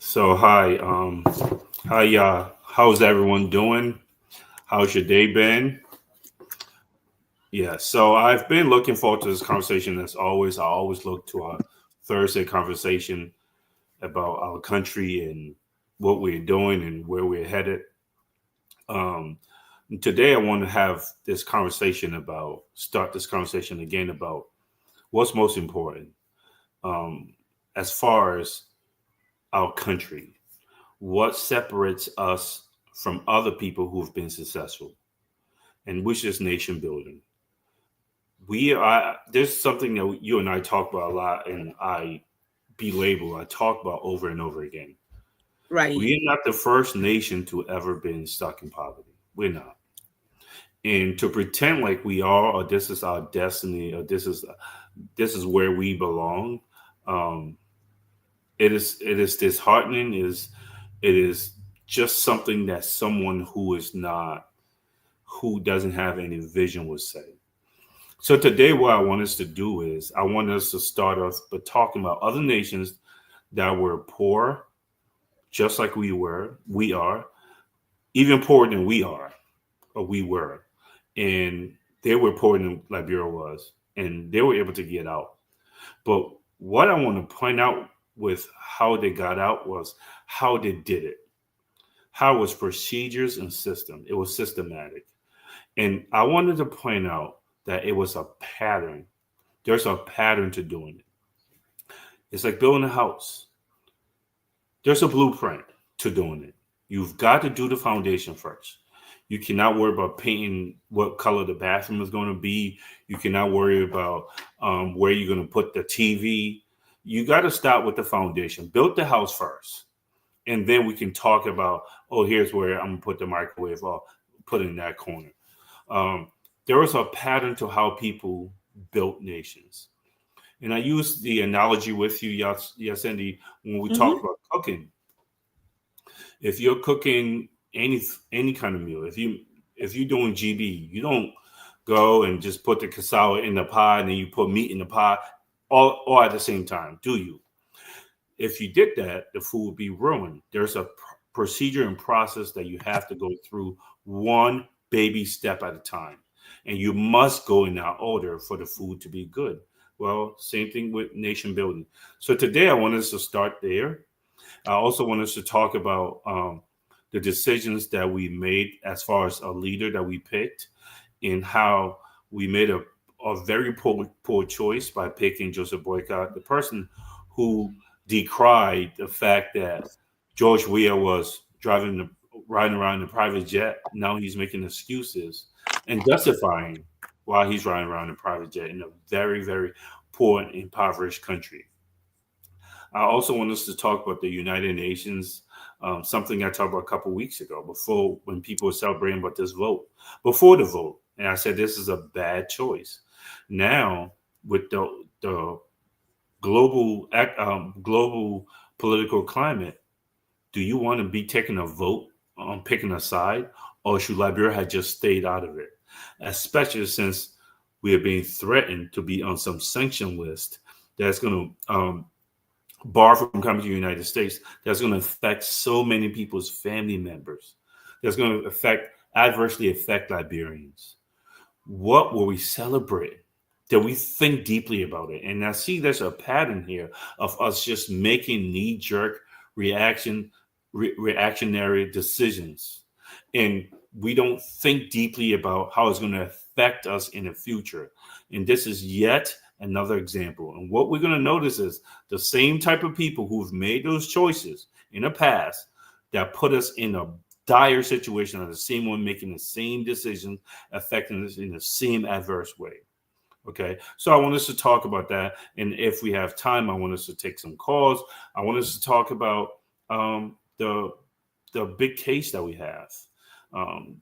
So how's everyone doing? How's your day been? Yeah, so I've been looking forward to this conversation as always. I always look to our Thursday conversation about our country and what we're doing and where we're headed. Um, Today I want to have this conversation about start this conversation again about what's most important um, as far as our country. What separates us from other people who've been successful, and which is nation building. We are there's something that you and I talk about a lot, and I talk about over and over again. Right. We are not the first nation to ever been stuck in poverty. We're not, and to pretend like we are, or this is our destiny, or this is where we belong. Um, it is disheartening. It is just something that someone who doesn't have any vision would say. So today, what I want us to do is I want us to start off by talking about other nations that were poor, just like we are, even poorer than we are, or we were, and they were poorer than Liberia was, and they were able to get out. But what I want to point out with how they got out was how they did it. How it was procedures and system. It was systematic. And I wanted to point out that it was a pattern. There's a pattern to doing it. It's like building a house. There's a blueprint to doing it. You've got to do the foundation first. You cannot worry about painting what color the bathroom is going to be. You cannot worry about where you're going to put the TV. You got to start with the foundation. Build the house first. And then we can talk about, oh, here's where I'm going to put the microwave or put it in that corner. Um, there was a pattern to how people built nations. And I use the analogy with you, Yasendi, when we talk Hmm. about cooking. If you're cooking any kind of meal, if you're doing GB, you don't go and just put the cassava in the pot and then you put meat in the pot all at the same time, do you? If you did that, the food would be ruined. There's a procedure and process that you have to go through one baby step at a time. And you must go in that order for the food to be good. Well, same thing with nation building. So today I want us to start there. I also want us to talk about the decisions that we made as far as a leader that we picked and how we made a very poor choice by picking Joseph Boycott, the person who decried the fact that George Weah was riding around in a private jet. Now he's making excuses and justifying why he's riding around in a private jet in a very, very poor and impoverished country. I also want us to talk about the United Nations, something I talked about a couple weeks ago, before when people were celebrating about this vote, before the vote, and I said this is a bad choice. Now, with the global political climate, do you want to be taking a vote on picking a side, or should Liberia have just stayed out of it? Especially since we are being threatened to be on some sanction list that's going to bar from coming to the United States, that's going to affect so many people's family members. That's going to adversely affect Liberians. What will we celebrate? That we think deeply about it. And I see there's a pattern here of us just making knee-jerk reaction reactionary decisions. And we don't think deeply about how it's going to affect us in the future. And this is yet another example. And what we're going to notice is the same type of people who've made those choices in the past that put us in a dire situation are the same one making the same decisions affecting us in the same adverse way. Okay, so I want us to talk about that, and if we have time, I want us to take some calls. I want us to talk about um, the the big case that we have,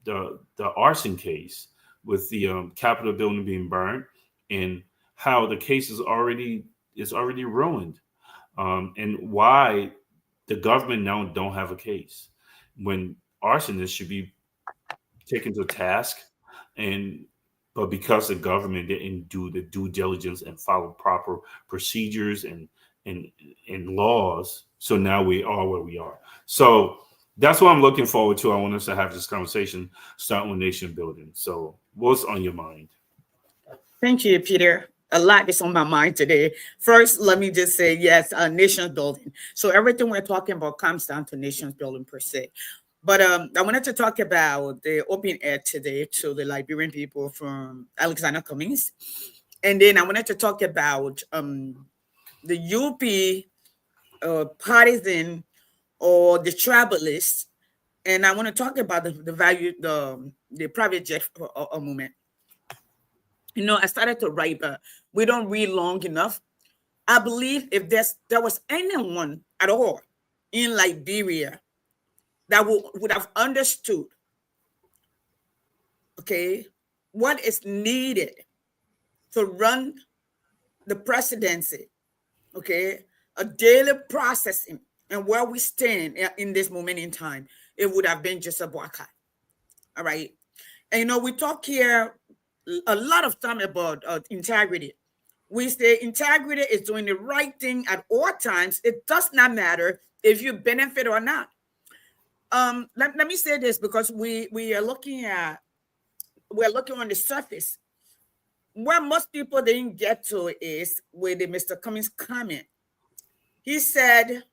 the arson case with the Capitol building being burned, and how the case is already ruined, and why the government now don't have a case when arsonists should be taken to task, and but because the government didn't do the due diligence and follow proper procedures in laws. So now we are where we are. So that's what I'm looking forward to. I want us to have this conversation, starting with nation building. So what's on your mind? Thank you, Peter. A lot is on my mind today. First, let me just say, yes, nation building. So everything we're talking about comes down to nation building per se. But I wanted to talk about the open air today to the Liberian people from Alexander Cummings. And then I wanted to talk about the UP partisan or the tribalists. And I want to talk about the value, the private jet for a moment. You know, I started to write, but we don't read long enough. I believe if there was anyone at all in Liberia that would have understood, okay, what is needed to run the presidency, okay, a daily processing and where we stand in this moment in time, it would have been Joseph Boakai. All right. And, you know, we talk here a lot of time about integrity. We say integrity is doing the right thing at all times. It does not matter if you benefit or not. Let me say this, because we are looking on the surface. Where most people didn't get to is with the Mr. Cummings comment. He said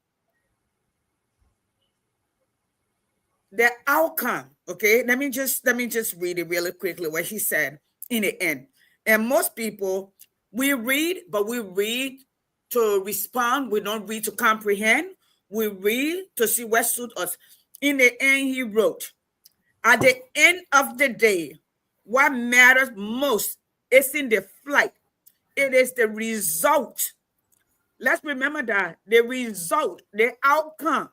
the outcome, okay? Let me just read it really quickly what he said in the end. And most people, we read, but we read to respond. We don't read to comprehend. We read to see what suits us. In the end, he wrote, at the end of the day, what matters most isn't the flight. It is the result. Let's remember that. The result, the outcome,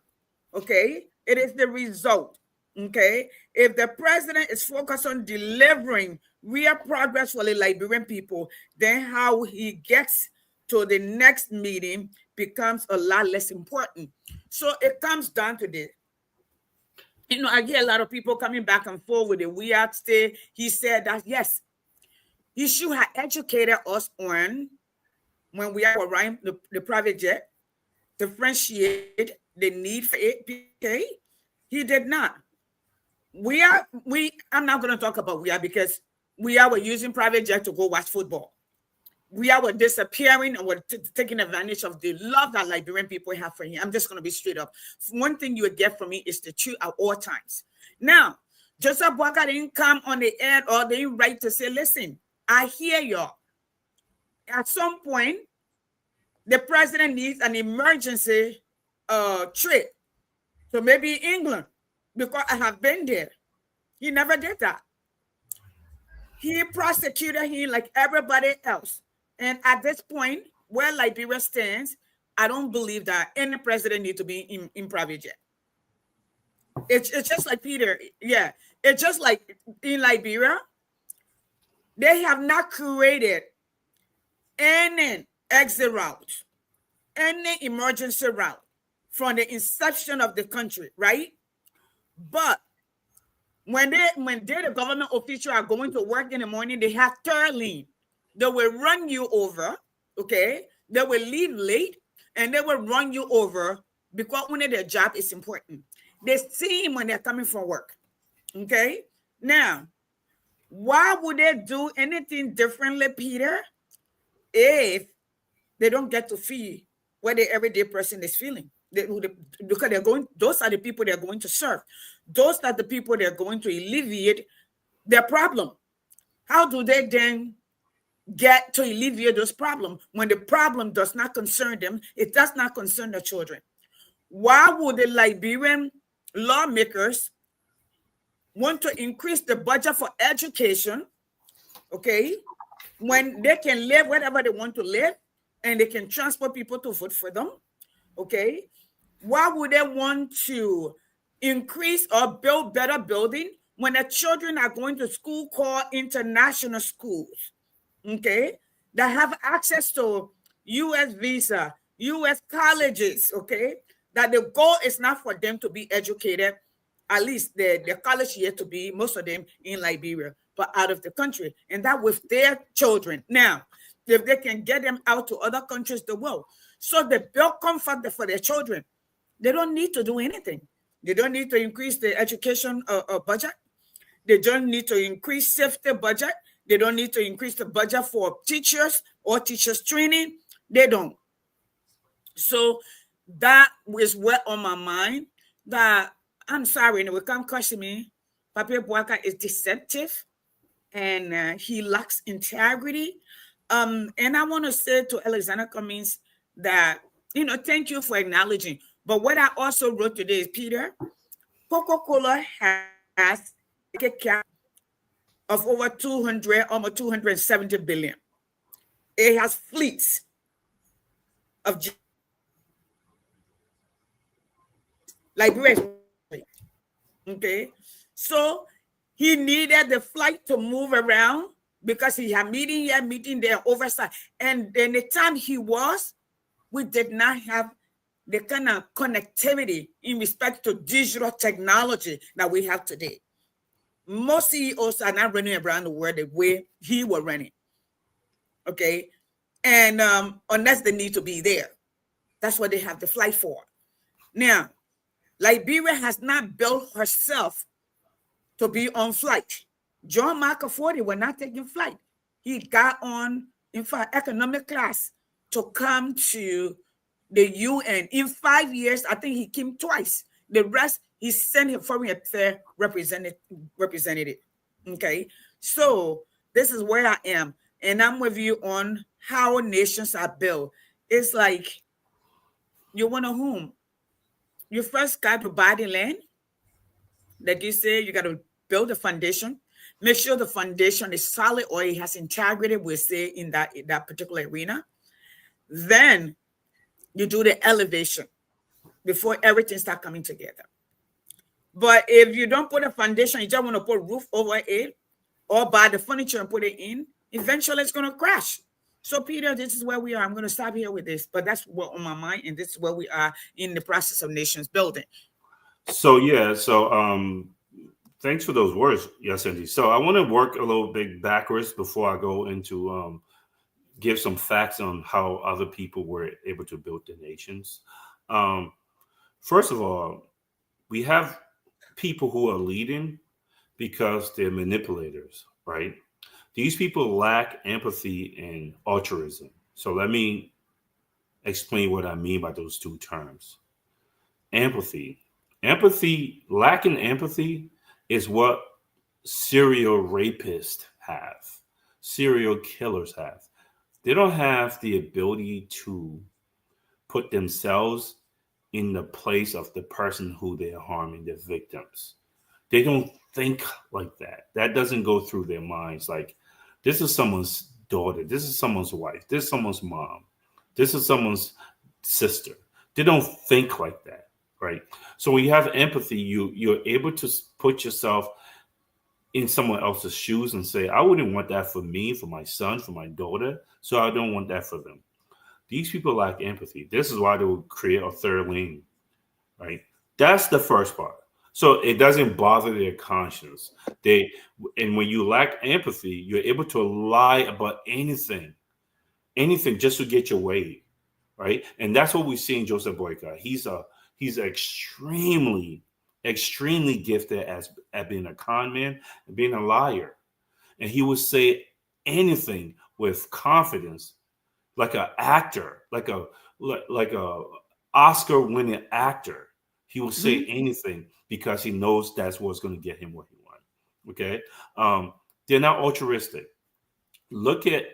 okay? It is the result, okay? If the president is focused on delivering real progress for the Liberian people, then how he gets to the next meeting becomes a lot less important. So it comes down to this. You know, I hear a lot of people coming back and forth with it. We are stay. He said that, yes, he should have educated us on, when we are around the private jet, differentiate the need for it. Okay? He did not. I'm not going to talk about because we were using private jet to go watch football. We were disappearing and we're taking advantage of the love that Liberian people have for him. I'm just going to be straight up. One thing you would get from me is the truth at all times. Now, Joseph Boakai didn't come on the air or they didn't write to say, listen, I hear y'all. At some point, the president needs an emergency trip to maybe England, because I have been there. He never did that. He prosecuted him like everybody else. And at this point, where Liberia stands, I don't believe that any president needs to be in private jet. It's just like Peter. Yeah. It's just like in Liberia, they have not created any exit route, any emergency route from the inception of the country, right? But when the government officials are going to work in the morning, they have third lane. They will run you over, okay? They will leave late and they will run you over because only their job is important. They see him when they're coming from work, okay? Now, why would they do anything differently, Peter, if they don't get to feel what the everyday person is feeling? Because those are the people they're going to serve. Those are the people they're going to alleviate their problem. How do they then get to alleviate those problems when the problem does not concern them? It does not concern the children. Why would the Liberian lawmakers want to increase the budget for education, okay, when they can live wherever they want to live and they can transport people to vote for them, okay? Why would they want to increase or build better building when the children are going to school called international schools, okay, that have access to U.S. visa, U.S. colleges, okay, that the goal is not for them to be educated, at least the college year to be, most of them in Liberia, but out of the country, and that with their children. Now, if they can get them out to other countries, they will. So they build comfort for their children. They don't need to do anything. They don't need to increase the education budget. They don't need to increase safety budget. They don't need to increase the budget for teachers or teachers training. They don't. So that is what on my mind. That I'm sorry, no, come question me. Papi Boaka is deceptive, and he lacks integrity. And I want to say to Alexander Cummings that, thank you for acknowledging. But what I also wrote today is, Peter, Coca-Cola has a cap of over 200, almost 270 billion. It has fleets of Liberia. Okay, so he needed the flight to move around because he had meeting here, meeting there, oversight. And then the time he was, we did not have the kind of connectivity in respect to digital technology that we have today. Most CEOs are not running around the world the way he was running. Okay, and unless they need to be there, that's what they have the flight for. Now, Liberia has not built herself to be on flight. John McAfee was not taking flight. He got on, in fact, economic class to come to the UN. In 5 years, I think he came twice. The rest, he sent his foreign affairs representative. Okay, so this is where I am. And I'm with you on how nations are built. It's like, you want a home. You first got to buy the land. Like you say, you got to build a foundation. Make sure the foundation is solid or it has integrity, we say, in that particular arena. Then you do the elevation before everything starts coming together. But if you don't put a foundation, you just want to put a roof over it or buy the furniture and put it in, eventually it's going to crash. So, Peter, this is where we are. I'm going to stop here with this, but that's what on my mind, and this is where we are in the process of nations building. So, thanks for those words, Yacindy. So I want to work a little bit backwards before I go into give some facts on how other people were able to build the nations. First of all, we have people who are leading because they're manipulators, right? These people lack empathy and altruism. So let me explain what I mean by those two terms. Empathy. Lacking empathy is what serial rapists have, serial killers have. They don't have the ability to put themselves in the place of the person who they are harming, their victims. They don't think like that. That doesn't go through their minds. Like, this is someone's daughter. This is someone's wife. This is someone's mom. This is someone's sister. They don't think like that, right? So when you have empathy, you're able to put yourself in someone else's shoes and say, I wouldn't want that for me, for my son, for my daughter. So I don't want that for them. These people lack empathy. This is why they will create a third wing, right? That's the first part. So it doesn't bother their conscience. And when you lack empathy, you're able to lie about anything just to get your way, right? And that's what we see in Joseph Boyka. He's extremely, extremely gifted at being a con man and being a liar. And he would say anything with confidence, like an actor, like a Oscar-winning actor. He will say anything because he knows that's what's going to get him what he wants. Okay, they're not altruistic. Look at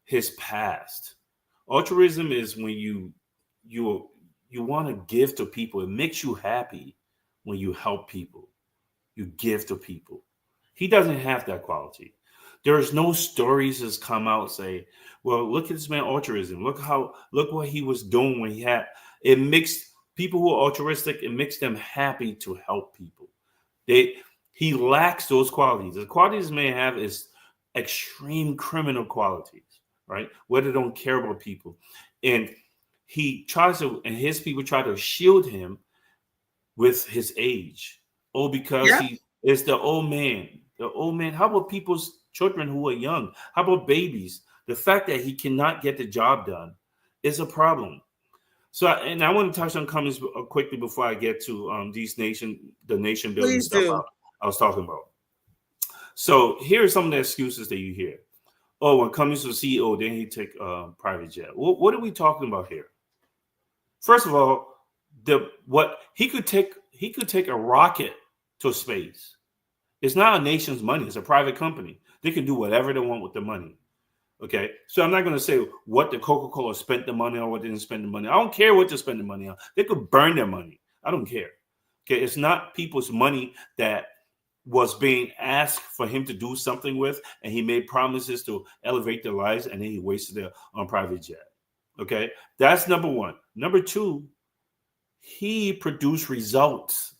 his past. Altruism is when you want to give to people. It makes you happy when you help people. You give to people. He doesn't have that quality. There's no stories that's come out say, well, look at this man altruism. Look what he was doing when he had. It makes people who are altruistic, it makes them happy to help people. He lacks those qualities. The qualities may have is extreme criminal qualities, right? Where they don't care about people. And his people try to shield him with his age. Oh, because he is the old man. The old man. How about people's children who are young? How about babies? The fact that he cannot get the job done is a problem. So, and I want to touch on Cummings quickly before I get to the nation building Please stuff do. I was talking about. So here are some of the excuses that you hear. Oh, when Cummings was CEO, then he take a private jet. What are we talking about here? First of all, he could take a rocket to space. It's not a nation's money. It's a private company. They can do whatever they want with the money. Okay, so I'm not going to say what the Coca-Cola spent the money on, what they didn't spend the money. I don't care what they spend the money on. They could burn their money. I don't care. Okay, it's not people's money that was being asked for him to do something with, and he made promises to elevate their lives, and then he wasted it on private jet. Okay, that's number one. Number two, he produced results.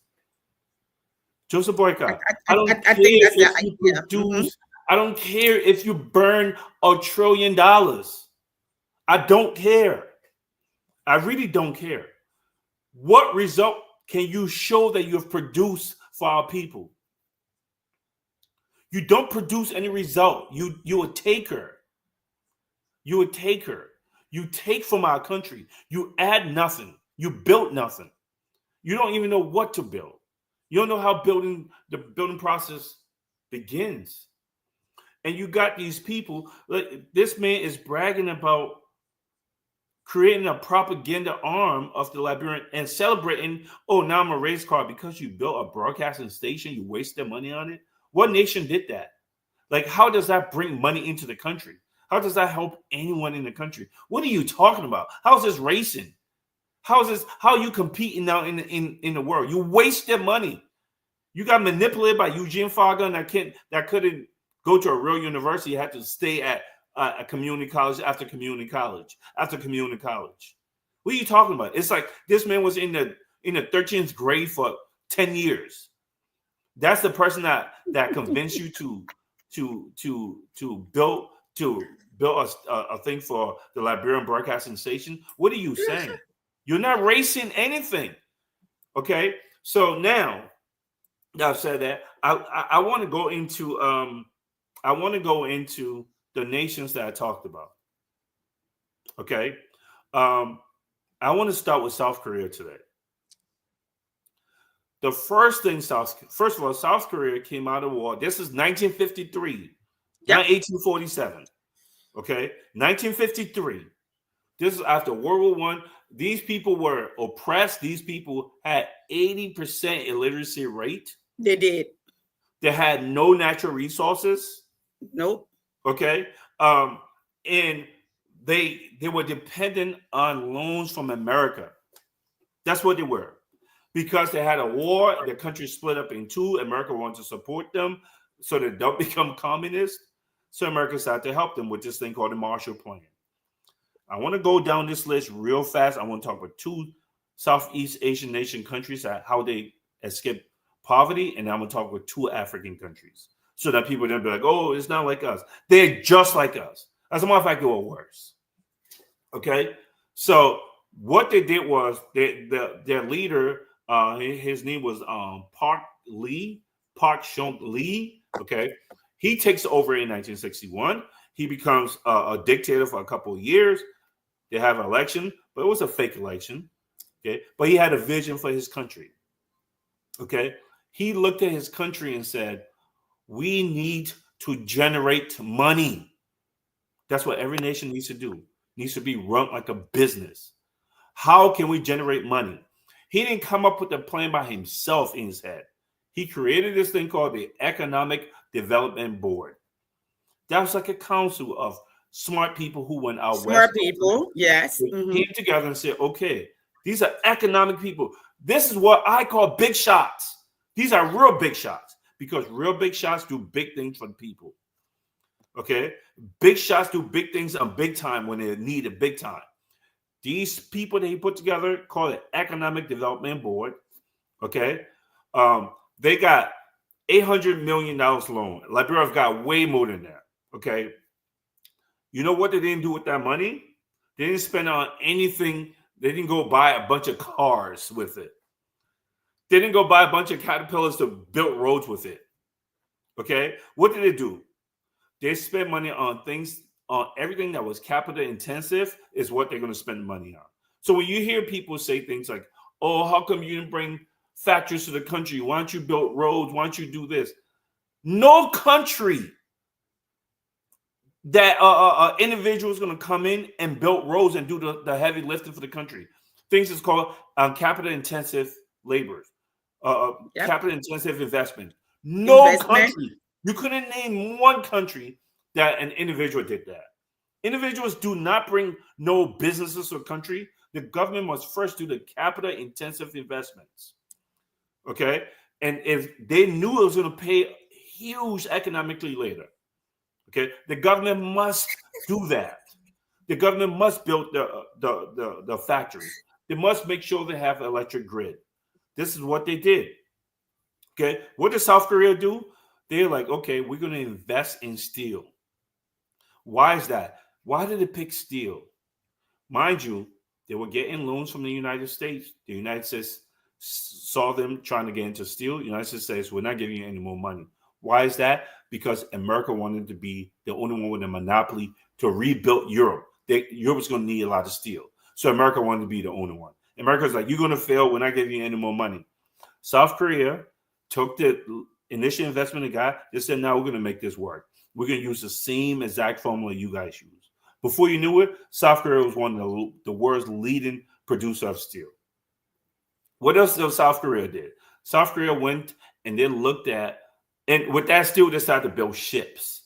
Joseph Boycott. I don't care if you produce. I don't care if you burn $1 trillion. I don't care. I really don't care. What result can you show that you've produced for our people? You don't produce any result. You a taker. You a taker. You take from our country. You add nothing. You built nothing. You don't even know what to build. You don't know how the building process begins. And you got these people, like this man is bragging about creating a propaganda arm of the Liberian and celebrating, oh, now I'm a race car because you built a broadcasting station, you wasted money on it. What nation did that? Like, how does that bring money into the country? How does that help anyone in the country? What are you talking about? How is this racing? How are you competing now in the world? You wasted money. You got manipulated by Eugene Faga, and that couldn't go to a real university. You had to stay at a community college after community college after community college. What are you talking about? It's like this man was in the 13th grade for 10 years. That's the person that convinced you to build a thing for the Liberian Broadcasting Station. What are you saying? You're not racing anything. Okay, so now that I've said that, I want to go into the nations that I talked about. Okay, I want to start with South Korea today. The first thing, first of all, South Korea came out of war. This is 1953, not 1847. Okay, 1953. This is after World War I. These people were oppressed. These people had 80% illiteracy rate. They did. They had no natural resources. Nope. Okay. And they were dependent on loans from America. That's what they were. Because they had a war, the country split up in two. America wanted to support them so they don't become communist. So America started to help them with this thing called the Marshall Plan. I want to go down this list real fast. I want to talk about two Southeast Asian nation countries, how they escaped poverty, and I'm going to talk about two African countries so that people don't be like, oh, it's not like us. They're just like us. As a matter of fact, they were worse. Okay? So what they did was their leader, his name was Park Chung-hee. Okay? He takes over in 1961. He becomes a dictator for a couple of years. They have an election, but it was a fake election. Okay, but he had a vision for his country. Okay, he looked at his country and said, "We need to generate money." That's what every nation needs to do. It needs to be run like a business. How can we generate money? He didn't come up with the plan by himself in his head. He created this thing called the Economic Development Board. That was like a council of smart people who went out west. Smart people, yes. They came together and said, okay, these are economic people. This is what I call big shots. These are real big shots because real big shots do big things for the people. Okay? Big shots do big things on big time when they're needed big time. These people that he put together called the Economic Development Board. Okay? They got $800 million loan. Liberia got way more than that. Okay. You know what they didn't do with that money? They didn't spend on anything. They didn't go buy a bunch of cars with it. They didn't go buy a bunch of Caterpillars to build roads with it. Okay. What did they do? They spent money on things, on everything that was capital intensive is what they're going to spend money on. So when you hear people say things like, "Oh, how come you didn't bring factories to the country? Why don't you build roads? Why don't you do this?" No country that individual is going to come in and build roads and do the heavy lifting for the country. Things is called capital intensive labors, capital intensive investment. No country. You couldn't name one country that an individual did that. Individuals do not bring no businesses or country. The government must first do the capital intensive investments. Okay. And if they knew it was going to pay huge economically later, okay, the government must do that. The government must build the factories. They must make sure they have electric grid. This is what they did. Okay. What did South Korea do? They're like, okay, we're going to invest in steel. Why is that? Why did they pick steel? Mind you, they were getting loans from the United States. The United States saw them trying to get into steel. The United States says, we're not giving you any more money. Why is that? Because America wanted to be the only one with a monopoly to rebuild Europe. Europe was going to need a lot of steel. So America wanted to be the only one. America's like, you're going to fail. We're not giving you any more money. South Korea took the initial investment they got. They said, now we're going to make this work. We're going to use the same exact formula you guys use. Before you knew it, South Korea was one of the world's leading producer of steel. What else did South Korea did? South Korea went and they looked at, and with that steel, they decided to build ships.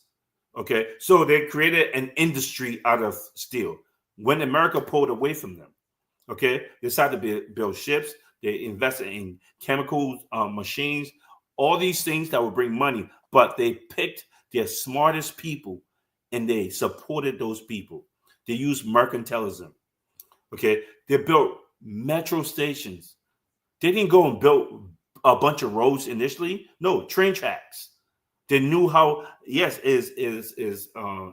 Okay, so they created an industry out of steel. When America pulled away from them, okay, they decided to build ships. They invested in chemicals, machines, all these things that would bring money. But they picked their smartest people and they supported those people. They used mercantilism. Okay, they built metro stations. They didn't go and build a bunch of roads initially. No, train tracks. They knew how. Yes, is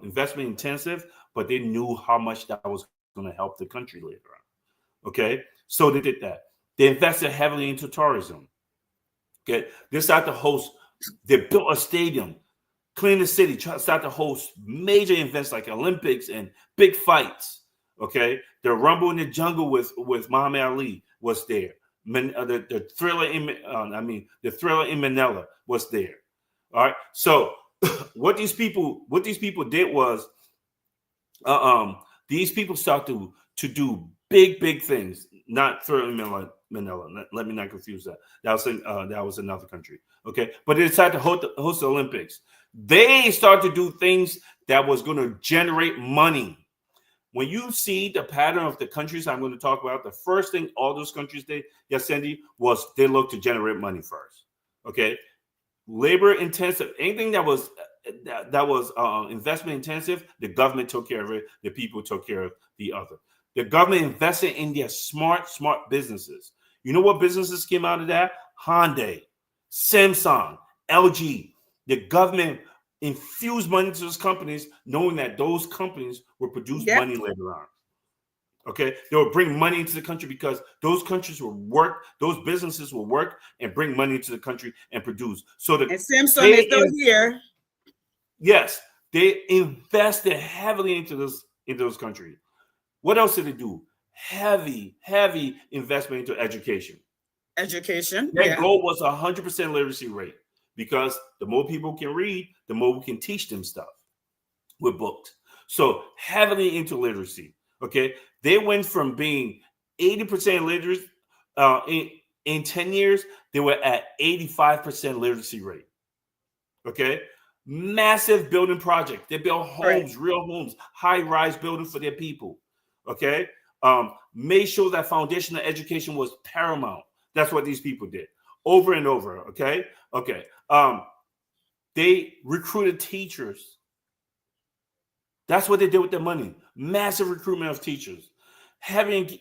investment intensive, but they knew how much that was going to help the country later on. Okay, so they did that. They invested heavily into tourism. Okay, they started to host. They built a stadium, clean the city, started to host major events like Olympics and big fights. Okay, the Rumble in the Jungle with Muhammad Ali was there. The Thriller in Manila was there. All right. So what these people did was these people start to do big things. Not Thriller in Manila. Let me not confuse that. That was another country. Okay, but they decided to host the Olympics. They started to do things that was going to generate money. When you see the pattern of the countries I'm going to talk about, the first thing all those countries did, Cindy, was they looked to generate money first. Okay, labor intensive, anything that was investment intensive, the government took care of it. The people took care of the other. The government invested in their smart businesses. You know what businesses came out of that? Hyundai, Samsung, LG. The government infused money into those companies, knowing that those companies will produce money later on. Okay, they will bring money into the country because those countries will work, those businesses will work and bring money into the country and produce. So and Samsung is still here. Yes, they invested heavily into those countries. What else did they do? Heavy investment into education. Their goal was 100% literacy rate. Because the more people can read, the more we can teach them stuff with books. So heavily into literacy. Okay, they went from being 80% literate in 10 years. They were at 85% literacy rate. Okay, massive building project. They built homes, real homes, high-rise building for their people. Okay, made sure that foundational education was paramount. That's what these people did over and over. Okay. They recruited teachers. That's what they did with their money. Massive recruitment of teachers. Having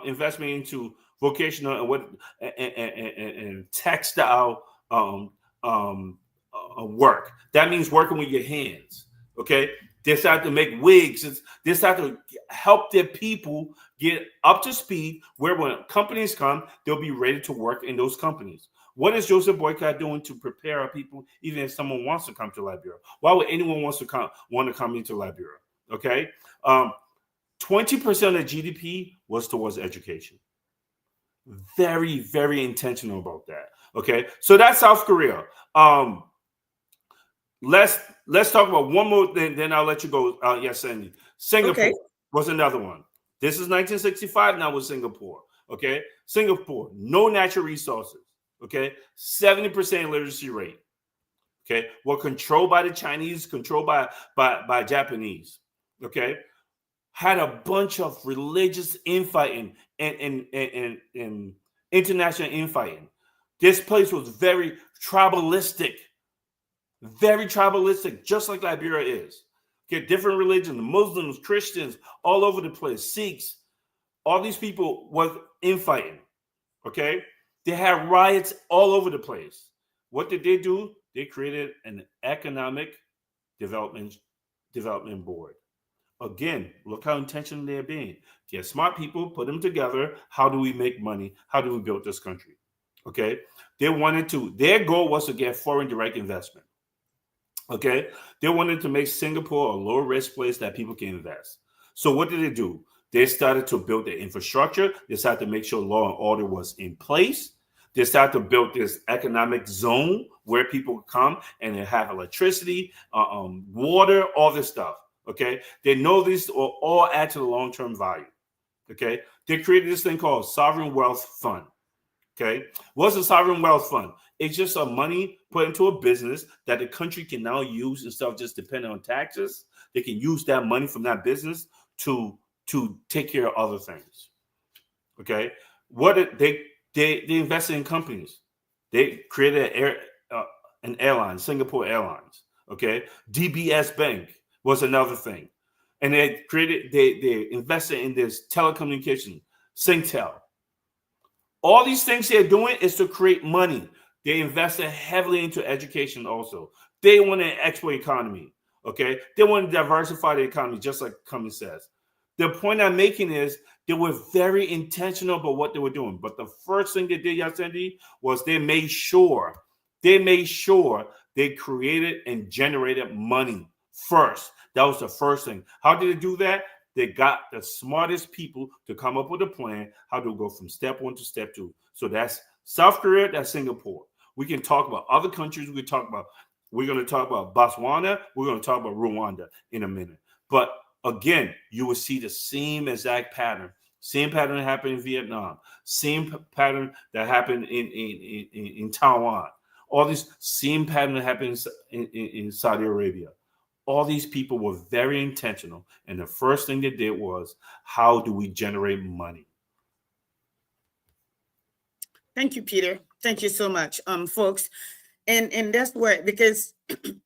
investment into vocational and textile work. That means working with your hands. Okay. They started to make wigs. They started to help their people get up to speed where when companies come, they'll be ready to work in those companies. What is Joseph Boycott doing to prepare our people, even if someone wants to come to Liberia? Why would anyone want to come into Liberia? Okay. 20% of GDP was towards education. Very, very intentional about that. Okay, so that's South Korea. Let's talk about one more. Then I'll let you go. Yes, Sandy. Singapore was another one. This is 1965. Now with Singapore. Okay, Singapore, no natural resources. Okay, 70% literacy rate. Okay, were controlled by the Chinese, controlled by Japanese. Okay, had a bunch of religious infighting and international infighting. This place was very tribalistic, just like Liberia is. Okay, different religions, Muslims, Christians, all over the place, Sikhs. All these people were infighting. Okay, they had riots all over the place. What did they do? They created an economic development board. Again, look how intentional they're being. Get smart people, put them together. How do we make money? How do we build this country? Okay. Their goal was to get foreign direct investment. Okay. They wanted to make Singapore a low risk place that people can invest. So what did they do? They started to build the infrastructure. They started to make sure law and order was in place. They started to build this economic zone where people come and they have electricity, water, all this stuff. Okay, they know these will all add to the long-term value. Okay, they created this thing called Sovereign Wealth Fund. Okay, what's a Sovereign Wealth Fund? It's just a money put into a business that the country can now use instead of just depending on taxes. They can use that money from that business to take care of other things. Okay, they invested in companies. They created an airline, Singapore Airlines. Okay, DBS Bank was another thing. And they invested in this telecommunication, Singtel. All these things they're doing is to create money. They invested heavily into education also. They want an export economy, okay? They want to diversify the economy, just like Cummings says. The point I'm making is they were very intentional about what they were doing. But the first thing they did, Yasendi, was they made sure they created and generated money first. That was the first thing. How did they do that? They got the smartest people to come up with a plan how to go from step 1 to step 2. So that's South Korea, that's Singapore. We can talk about other countries. We're going to talk about Botswana. We're going to talk about Rwanda in a minute. But again, you will see the same exact pattern. Same pattern that happened in Vietnam. Same pattern that happened in Taiwan. All these same pattern that happened in Saudi Arabia. All these people were very intentional. And the first thing they did was, how do we generate money? Thank you, Peter. Thank you so much, folks. And that's where, because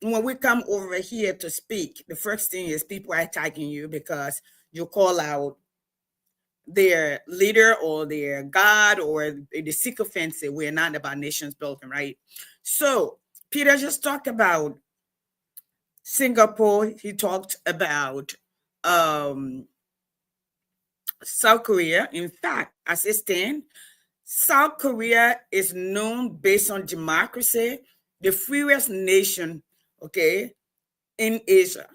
when we come over here to speak, the first thing is people are attacking you because you call out their leader or their God or the sycophants say we're not about nations building, right? So Peter just talked about Singapore. He talked about South Korea. In fact, as it stands, South Korea is known based on democracy, the freest nation, okay, in Asia,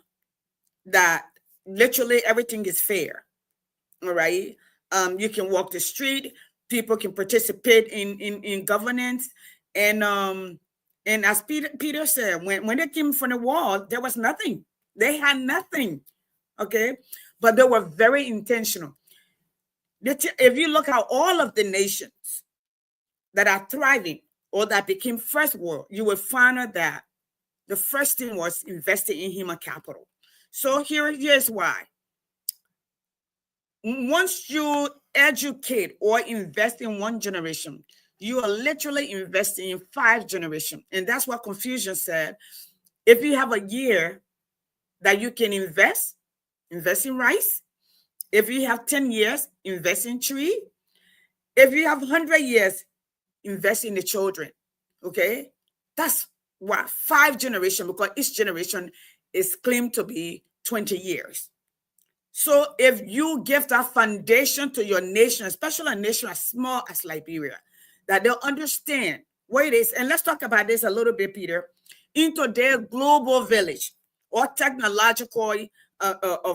that literally everything is fair. All right. You can walk the street, people can participate in governance. And as Peter said, when they came from the wall, there was nothing. They had nothing. Okay. But they were very intentional. If you look at all of the nations that are thriving or that became first world, you will find out that the first thing was investing in human capital. So here's why. Once you educate or invest in one generation, you are literally investing in 5 generations. And that's what Confucius said. If you have a year that you can invest in rice. If you have 10 years, invest in tree. If you have 100 years, invest in the children. Okay? That's what 5 generations, because each generation is claimed to be 20 years. So if you give that foundation to your nation, especially a nation as small as Liberia, that they'll understand what it is. And let's talk about this a little bit, Peter. In today's global village or technological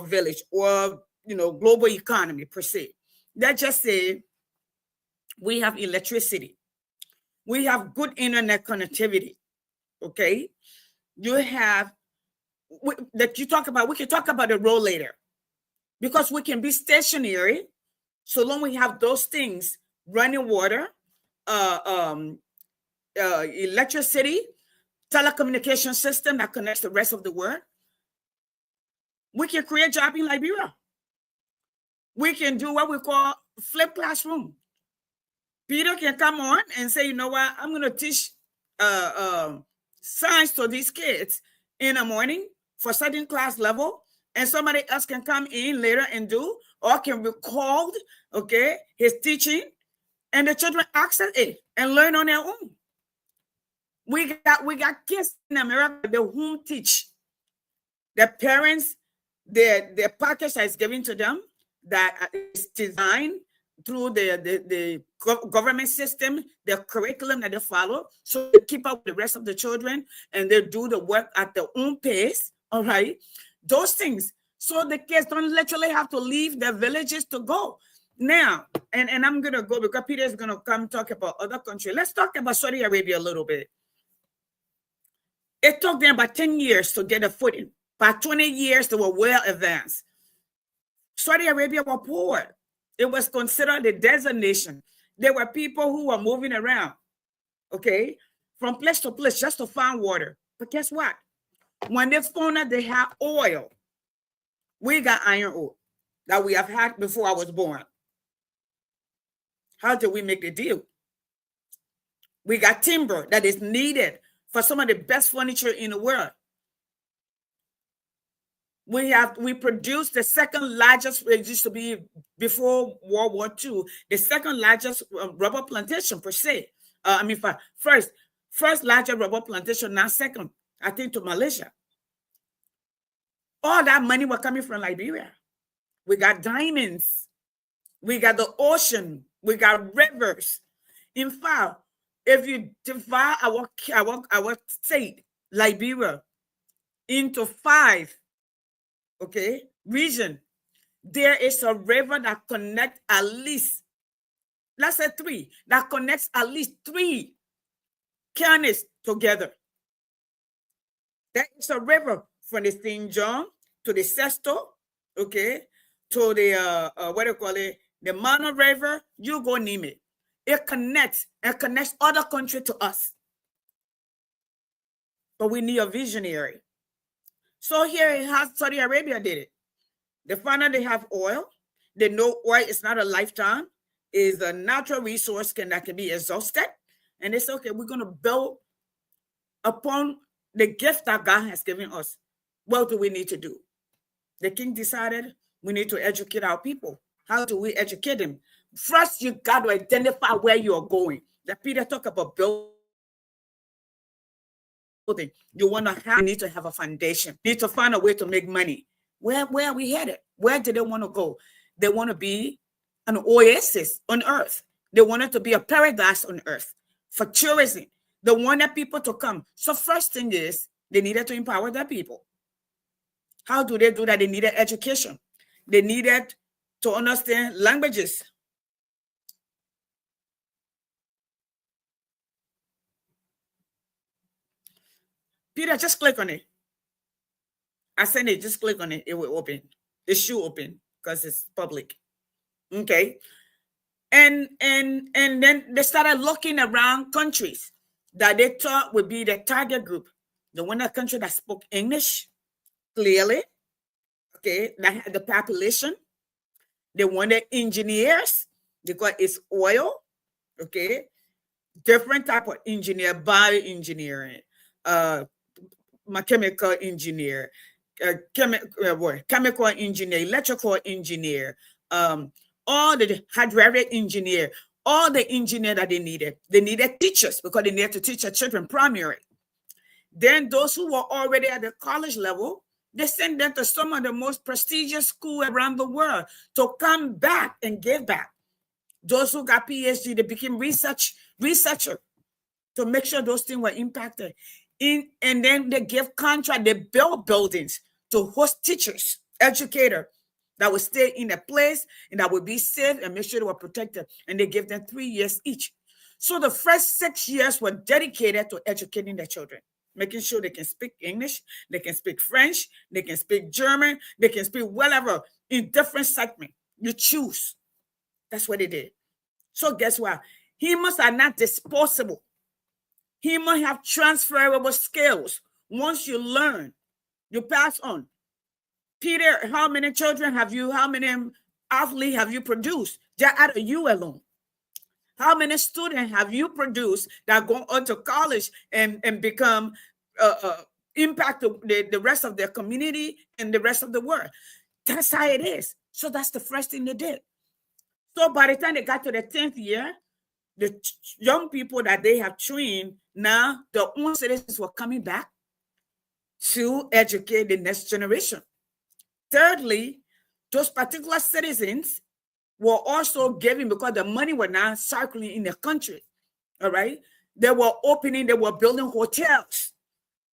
village or global economy per se. Let's just say we have electricity. We have good internet connectivity. Okay. You have that you talk about. We can talk about the road later because we can be stationary so long we have those things: running water, electricity, telecommunication system that connects the rest of the world. We can create jobs in Liberia. We can do what we call flip classroom. Peter can come on and say, you know what, I'm going to teach science to these kids in the morning for certain class level, and somebody else can come in later and do, or can record, okay, his teaching, and the children access it and learn on their own. We got kids in America, the home teach. The parents, their package that is given to them that is designed through the government system, the curriculum that they follow, so they keep up with the rest of the children and they do the work at their own pace. All right, those things, so the kids don't literally have to leave their villages to go. Now, and I'm gonna go because Peter is gonna come talk about other countries. Let's talk about Saudi Arabia a little bit. It took them about 10 years to get a footing. By 20 years, they were well advanced. Saudi Arabia were poor. It was considered a desert nation. There were people who were moving around, okay, from place to place just to find water. But guess what? When they found out they had oil, we got iron ore that we have had before I was born. How did we make the deal? We got timber that is needed for some of the best furniture in the world. We produced the second largest, it used to be before World War II, the second largest rubber plantation per se. First largest rubber plantation, now second, I think, to Malaysia. All that money was coming from Liberia. We got diamonds. We got the ocean. We got rivers. In fact, if you divide our state, Liberia, into 5, okay, region, there is a river that connects at least, let's say 3, that connects at least 3 counties together. There is a river from the St. John to the Sesto, okay, to the what do you call it, the Mana River, you go name it. It connects other countries to us. But we need a visionary. So here it has Saudi Arabia did it. They found out they have oil. They know oil is not a lifetime, is a natural resource that can be exhausted. And they say, okay, we're going to build upon the gift that God has given us. What do we need to do? The king decided we need to educate our people. How do we educate them? First, you got to identify where you are going. That Peter talked about building. You need to have a foundation. You need to find a way to make money. Where are we headed? Where do they want to go? They want to be an oasis on earth. They want it to be a paradise on earth for tourism. They wanted people to come. So first thing is they needed to empower their people. How do they do that? They needed education. They needed to understand languages. Peter, just click on it. I send it, just click on it. It will open. It should open because it's public. Okay. And then they started looking around countries that they thought would be the target group. The one country that spoke English clearly, okay, that had the population. They wanted engineers because it's oil, okay, different type of engineer, bioengineering, chemical engineer, chemical engineer, electrical engineer, all the hydraulic engineer, all the engineer that they needed. They needed teachers because they needed to teach their children primary. Then those who were already at the college level, they sent them to some of the most prestigious schools around the world to come back and give back. Those who got PhD, they became researcher to make sure those things were impacted. And then they give contract, they build buildings to host teachers, educators, that would stay in a place and that would be safe and make sure they were protected. And they gave them 3 years each. So the first 6 years were dedicated to educating their children, making sure they can speak English, they can speak French, they can speak German, they can speak whatever in different segments. You choose. That's what they did. So guess what? Humans are not disposable. Humans have transferable skills. Once you learn, you pass on. Peter, how many children have you, how many athletes have you produced just out of you alone? How many students have you produced that go on to college and become impact the rest of their community and the rest of the world? That's how it is. So that's the first thing they did. So by the time they got to the 10th year, the young people that they have trained, now the own citizens were coming back to educate the next generation. Thirdly, those particular citizens were also giving, because the money was now circling in the country. All right. They were opening, they were building hotels.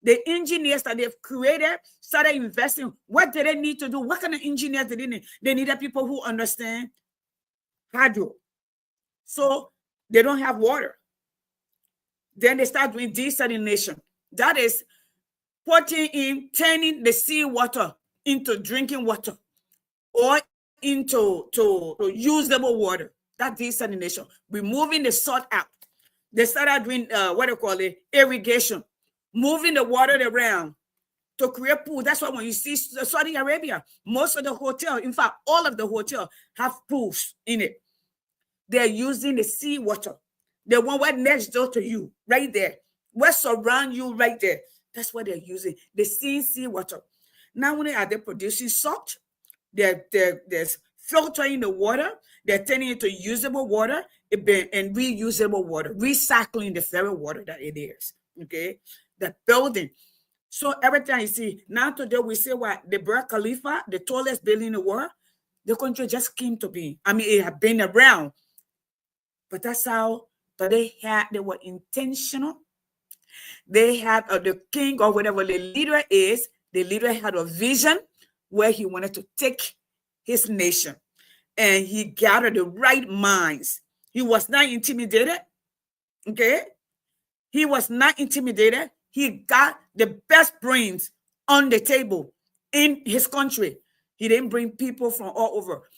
The engineers that they've created started investing. What did they need to do? What kind of engineers did they need? They needed people who understand hydro. So they don't have water. Then they start doing desalination. That is turning the seawater into drinking water or into usable water. That desalination, removing the salt out. They started doing irrigation, moving the water around to create pool. That's why when you see Saudi Arabia, most of the hotel, in fact, all of the hotel have pools in it. They're using the seawater. The one right next door to you, right there, what surround you right there. That's what they're using. The seawater. Not only are they producing salt, they're filtering the water, they're turning it into usable water and reusable water, recycling the very water that it is. Okay, the building. So every time you see, now today we say what the Burj Khalifa, the tallest building in the world, the country just came to be. I mean, it had been around, but that's how. But they were intentional. They had the king or whatever the leader is. The leader had a vision where he wanted to take his nation, and he gathered the right minds. He was not intimidated. Okay, he was not intimidated. He got the best brains on the table in his country. He didn't bring people from all over.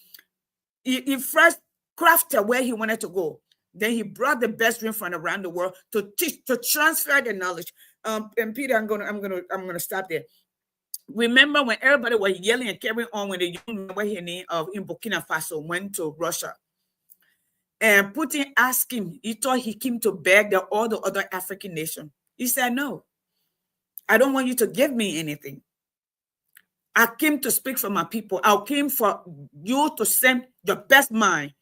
He first crafted where he wanted to go. Then he brought the best brain from around the world to teach, to transfer the knowledge. And Peter, I'm gonna stop there. Remember when everybody was yelling and carrying on when the young man in Burkina Faso went to Russia, and Putin asked him, he thought he came to beg all the other African nations. He said, "No, I don't want you to give me anything. I came to speak for my people. I came for you to send your best mind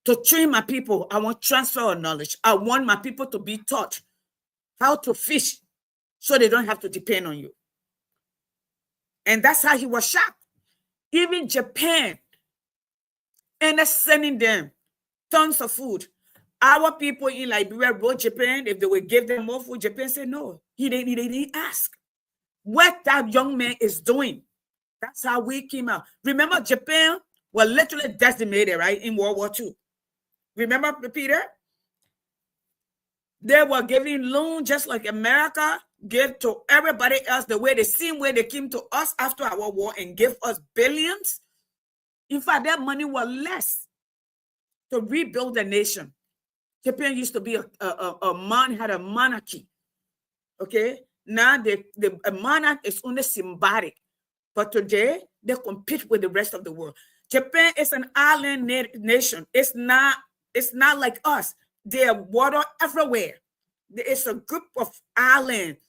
to train my people. I want transfer of knowledge. I want my people to be taught how to fish so they don't have to depend on you." And that's how he was shocked. Even Japan ended sending them tons of food. Our people in Liberia wrote Japan if they would give them more food. Japan said no. He didn't ask what that young man is doing. That's how we came out. Remember, Japan was literally decimated, right, in World War II. Remember, Peter? They were giving loans just like America gave to everybody else, the same way they came to us after our war and gave us billions. In fact, that money was less to rebuild the nation. Japan used to be had a monarchy. Okay, now the monarch is only symbolic, but today they compete with the rest of the world. Japan is an island nation. It's not like us. There are water everywhere. It's a group of islands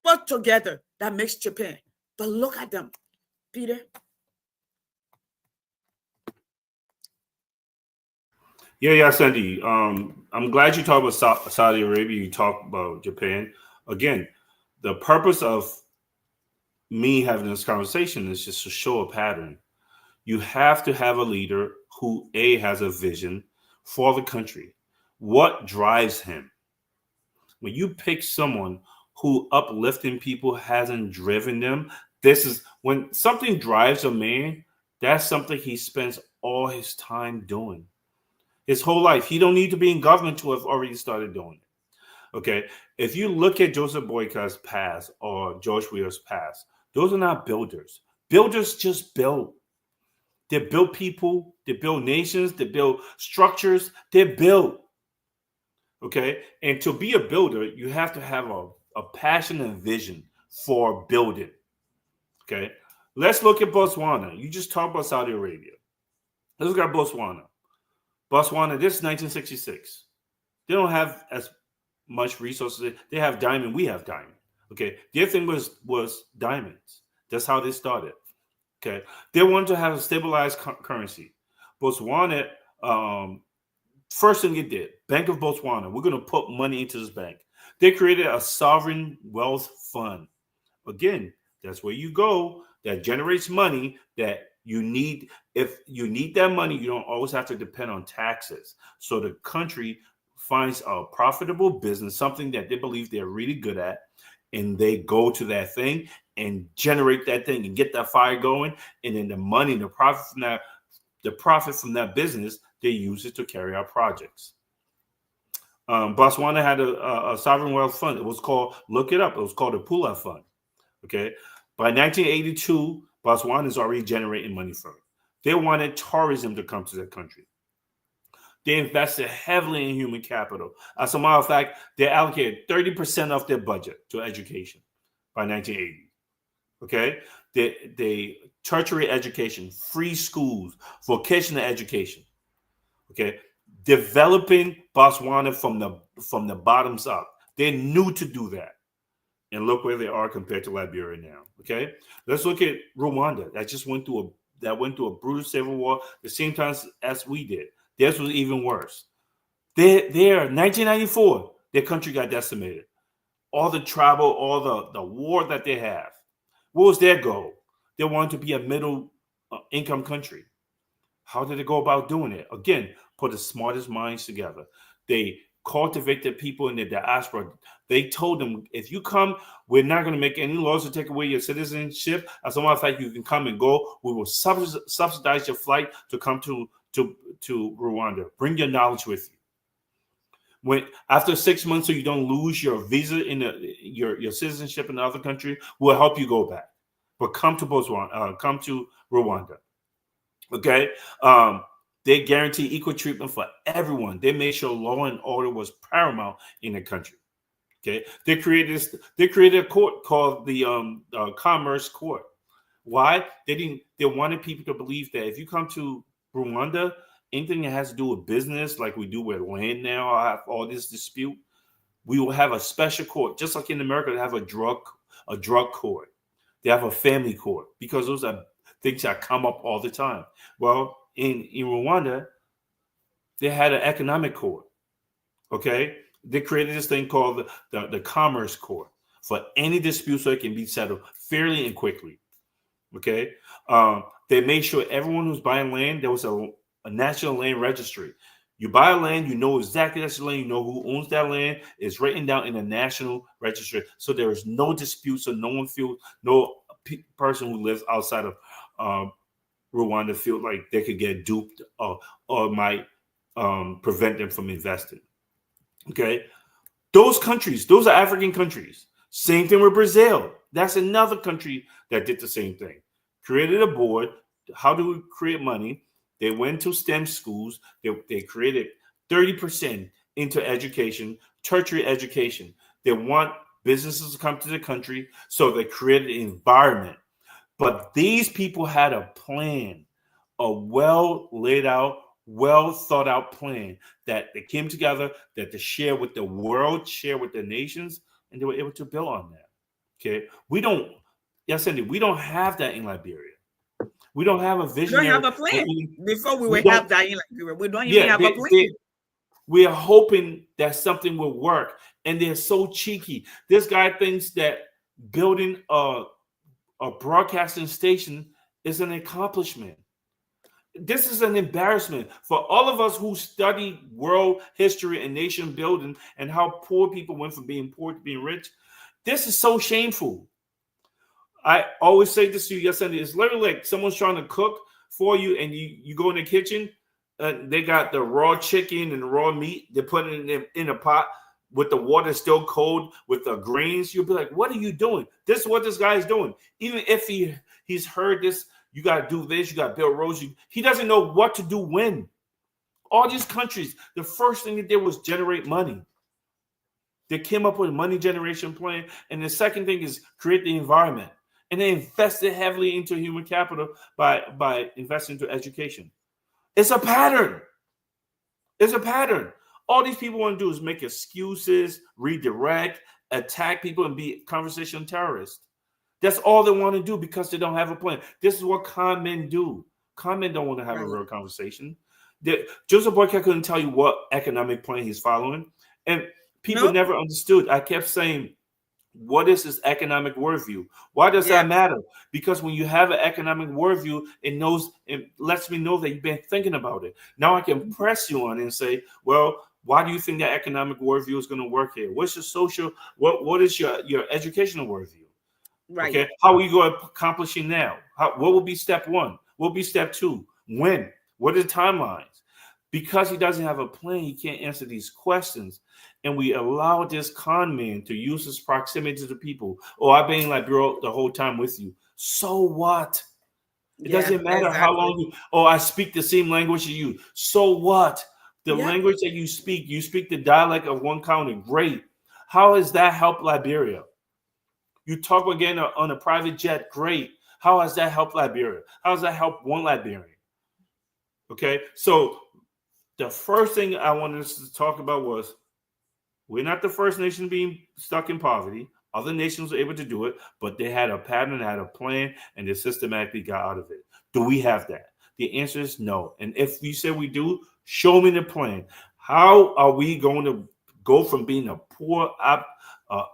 put together that makes Japan. But look at them, Peter. Yeah, Sandy. I'm glad you talked about Saudi Arabia. You talked about Japan. Again, the purpose of me having this conversation is just to show a pattern. You have to have a leader who has a vision for the country. What drives him? When you pick someone who uplifting people hasn't driven them, This is when something drives a man, that's something he spends all his time doing. His whole life. He don't need to be in government to have already started doing it. Okay. If you look at Joseph Boyka's past or George Weah's past, those are not builders. Builders just build. They build people, they build nations, they build structures, they build. Okay. And to be a builder, you have to have a passion and vision for building. Okay. Let's look at Botswana. You just talked about Saudi Arabia. Let's look at Botswana. Botswana, this is 1966. They don't have as much resources. They have diamond. We have diamond. Okay. Their thing was diamonds. That's how they started. Okay. They wanted to have a stabilized currency. Botswana, first thing it did, Bank of Botswana, we're going to put money into this bank. They created a sovereign wealth fund. Again, that's where you go. That generates money that you need. If you need that money, you don't always have to depend on taxes. So the country finds a profitable business, something that they believe they're really good at, and they go to that thing and generate that thing and get that fire going. And then the money, the profit from that business, they use it to carry out projects. Botswana had a sovereign wealth fund. It was called, look it up, it was called the Pula Fund. Okay. By 1982, Botswana is already generating money from it. They wanted tourism to come to their country. They invested heavily in human capital. As a matter of fact, they allocated 30% of their budget to education by 1980. Okay? They tertiary education, free schools, vocational education. Okay? Developing Botswana from the bottoms up. They knew to do that. And look where they are compared to Liberia now. Okay, let's look at Rwanda. That went through a brutal civil war the same time as we did. Theirs was even worse. There, 1994, their country got decimated. All the tribal, all the war that they have. What was their goal? They wanted to be a middle income country. How did they go about doing it? Again, put the smartest minds together. They cultivate the people in the diaspora. They told them, if you come, we're not going to make any laws to take away your citizenship. As a matter of fact, you can come and go. We will subsidize your flight to come to Rwanda. Bring your knowledge with you. When after 6 months, so you don't lose your visa in your citizenship in the other country, we'll help you go back. But come to Botswana, come to Rwanda. Okay. They guarantee equal treatment for everyone. They made sure law and order was paramount in the country. Okay, they created a court called the Commerce Court. Why? They wanted people to believe that if you come to Rwanda, anything that has to do with business, like we do with land now, I have all this dispute, we will have a special court, just like in America, they have a drug court. They have a family court because those are things that come up all the time. Well, in Rwanda, they had an economic court. Okay, they created this thing called the Commerce Court for any dispute so it can be settled fairly and quickly. Okay, they made sure everyone who's buying land, there was a national land registry. You buy a land, you know exactly that's the land, you know who owns that land. It's written down in the national registry, so there is no dispute. So no person who lives outside of Rwanda feel like they could get duped or might prevent them from investing. Okay, those countries, those are African countries. Same thing with Brazil. That's another country that did the same thing. Created a board. How do we create money? They went to STEM schools. They created 30% into education, tertiary education. They want businesses to come to the country, so they created an environment. But these people had a plan, a well laid out, well thought out plan that they came together, that they share with the world, share with the nations, and they were able to build on that. Okay, we don't have that in Liberia. We don't have a visionary. We don't have a plan. Before we would have that in Liberia, we don't even have a plan. We are hoping that something will work, and they're so cheeky. This guy thinks that building a broadcasting station is an accomplishment. This is an embarrassment for all of us who study world history and nation building and how poor people went from being poor to being rich. This is so shameful. I always say this to you yesterday. It's literally like someone's trying to cook for you, and you go in the kitchen, they got the raw chicken and raw meat. They put it in a pot with the water still cold with the grains. You'll be like, what are you doing? This is what this guy is doing. Even if he's heard this, you got to do this, you got to build roads. He doesn't know what to do when. All these countries, the first thing they did was generate money. They came up with a money generation plan. And the second thing is create the environment. And they invested heavily into human capital by investing into education. It's a pattern. It's a pattern. All these people want to do is make excuses, redirect, attack people, and be conversation terrorists. That's all they want to do because they don't have a plan. This is what con men do. Con men don't want to have a real conversation. Joseph Boyka couldn't tell you what economic plan he's following. And people never understood. I kept saying, what is this economic worldview? Why does that matter? Because when you have an economic worldview, it lets me know that you've been thinking about it. Now I can press you on it and say, well, why do you think that economic worldview is going to work here? What's your social, what is your educational worldview? Right. Okay. How are you going to accomplish it now? What will be step one? What will be step two? When? What are the timelines? Because he doesn't have a plan, he can't answer these questions. And we allow this con man to use his proximity to the people. Oh, I've been in Liberia the whole time with you. So what? It doesn't matter how long I speak the same language as you. So what? The language that you speak the dialect of one county. Great. How does that help Liberia? You talk again on a private jet. Great. How has that helped Liberia? How does that help one Liberian? Okay. So the first thing I wanted us to talk about was we're not the first nation being stuck in poverty. Other nations were able to do it, but they had a pattern, they had a plan, and they systematically got out of it. Do we have that? The answer is no. And if we say we do, show me the plan. How are we going to go from being a poor,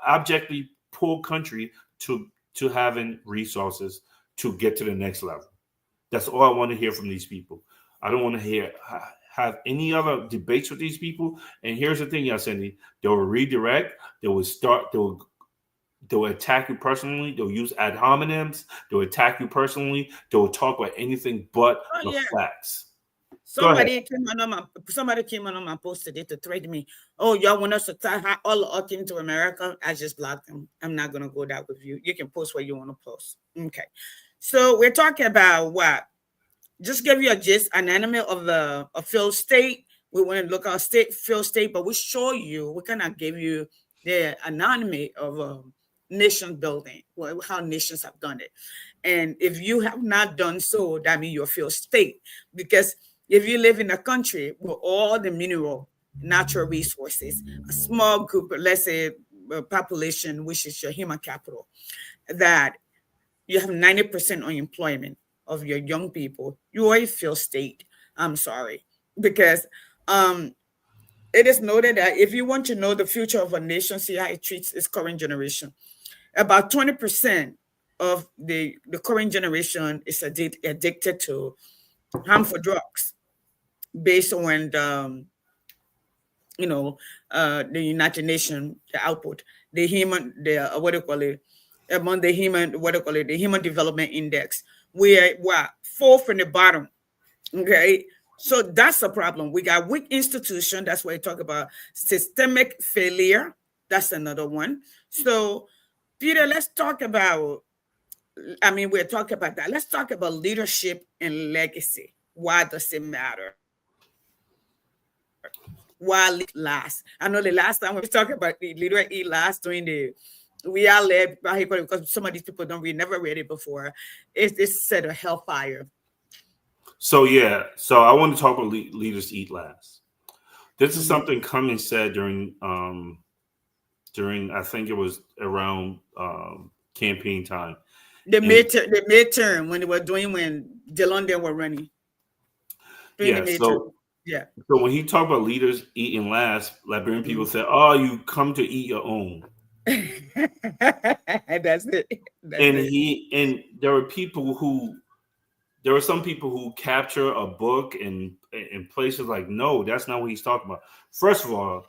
abjectly poor country to having resources to get to the next level? That's all I want to hear from these people. I don't want to have any other debates with these people. And here's the thing, Yasendi, they will redirect, they'll attack you personally, they'll use ad hominems, they'll attack you personally, they'll talk about anything but the facts. Somebody came on my post today to threaten me. Oh, y'all want us to tie all our team to America? I just blocked them. I'm not gonna go that with you. You can post what you want to post. Okay. So we're talking about what? Just give you a gist, an anime of a field state. We want to look at field state, but we show you, we cannot give you the anatomy of a nation building, how nations have done it. And if you have not done so, that means you're a field state. Because if you live in a country with all the mineral, natural resources, a small group, let's say a population, which is your human capital, that you have 90% unemployment of your young people, you are a field state. I'm sorry. Because it is noted that if you want to know the future of a nation, see how it treats its current generation. About 20% of the current generation is addicted to harmful drugs based on the United Nations, the output, the human development index. We're fourth from the bottom. Okay. So that's a problem. We got weak institution. That's why I talk about systemic failure. That's another one. So, Peter, let's talk about, we're talking about that. Let's talk about leadership and legacy. Why does it matter? Why last? I know the last time we talked about the leader eat last we are led by because some of these people never read it before. It's set a hellfire. So I want to talk about leaders eat last. This is something Cummings said during I think it was around campaign time. The midterm when DeLonde were running. So when he talked about leaders eating last, Liberian people said, "Oh, you come to eat your own." That's it. And there were some people who capture a book in places like, no, that's not what he's talking about. First of all,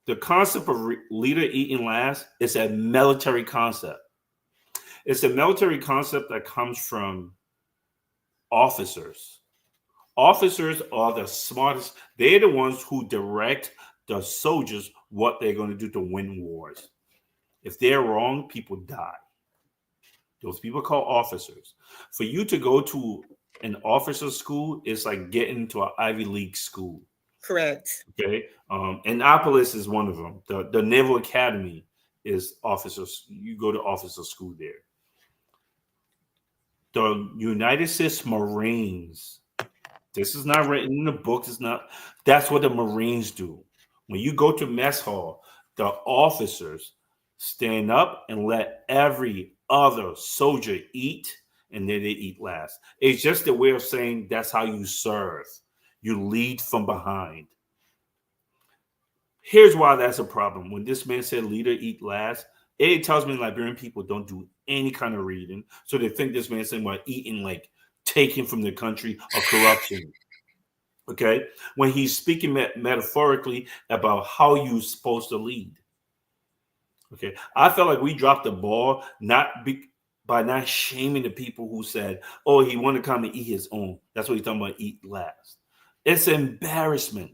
the concept of leader eating last is a military concept. It's a military concept that comes from officers. Officers are the smartest. They're the ones who direct the soldiers what they're going to do to win wars. If they're wrong, people die. Those people are called officers. For you to go to an officer school, it's like getting to an Ivy League school. Correct. Okay. Annapolis is one of them. The Naval Academy is officers. You go to officer school there. The United States Marines. This is not written in the books. It's not. That's what the Marines do. When you go to mess hall, the officers stand up and let every other soldier eat, and then they eat last. It's just a way of saying that's how you serve. You lead from behind. Here's why that's a problem. When this man said leader eat last, it tells me Liberian people don't do any kind of reading. So they think this man saying about eating like taken from the country or corruption. Okay? When he's speaking metaphorically about how you're supposed to lead. Okay? I felt like we dropped the ball by not shaming the people who said, oh, he wanted to come and eat his own. That's what he's talking about, eat last. It's embarrassment.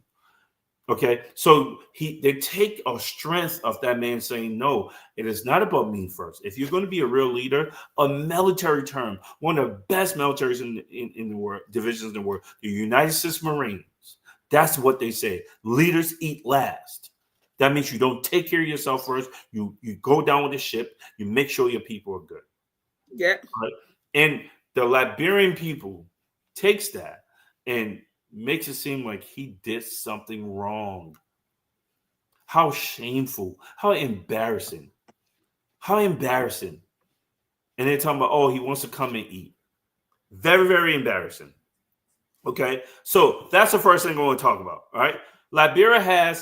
Okay, so they take a strength of that man saying, no, it is not about me first. If you're going to be a real leader, a military term, one of the best militaries in the world, divisions in the world, the United States Marines, that's what they say. Leaders eat last. That means you don't take care of yourself first. You go down with the ship. You make sure your people are good. Yeah. Right? And the Liberian people takes that and makes it seem like he did something wrong. How shameful. How embarrassing. How embarrassing. And they're talking about, oh, he wants to come and eat. Very, very embarrassing. Okay, so that's the first thing I want to talk about. All right. Liberia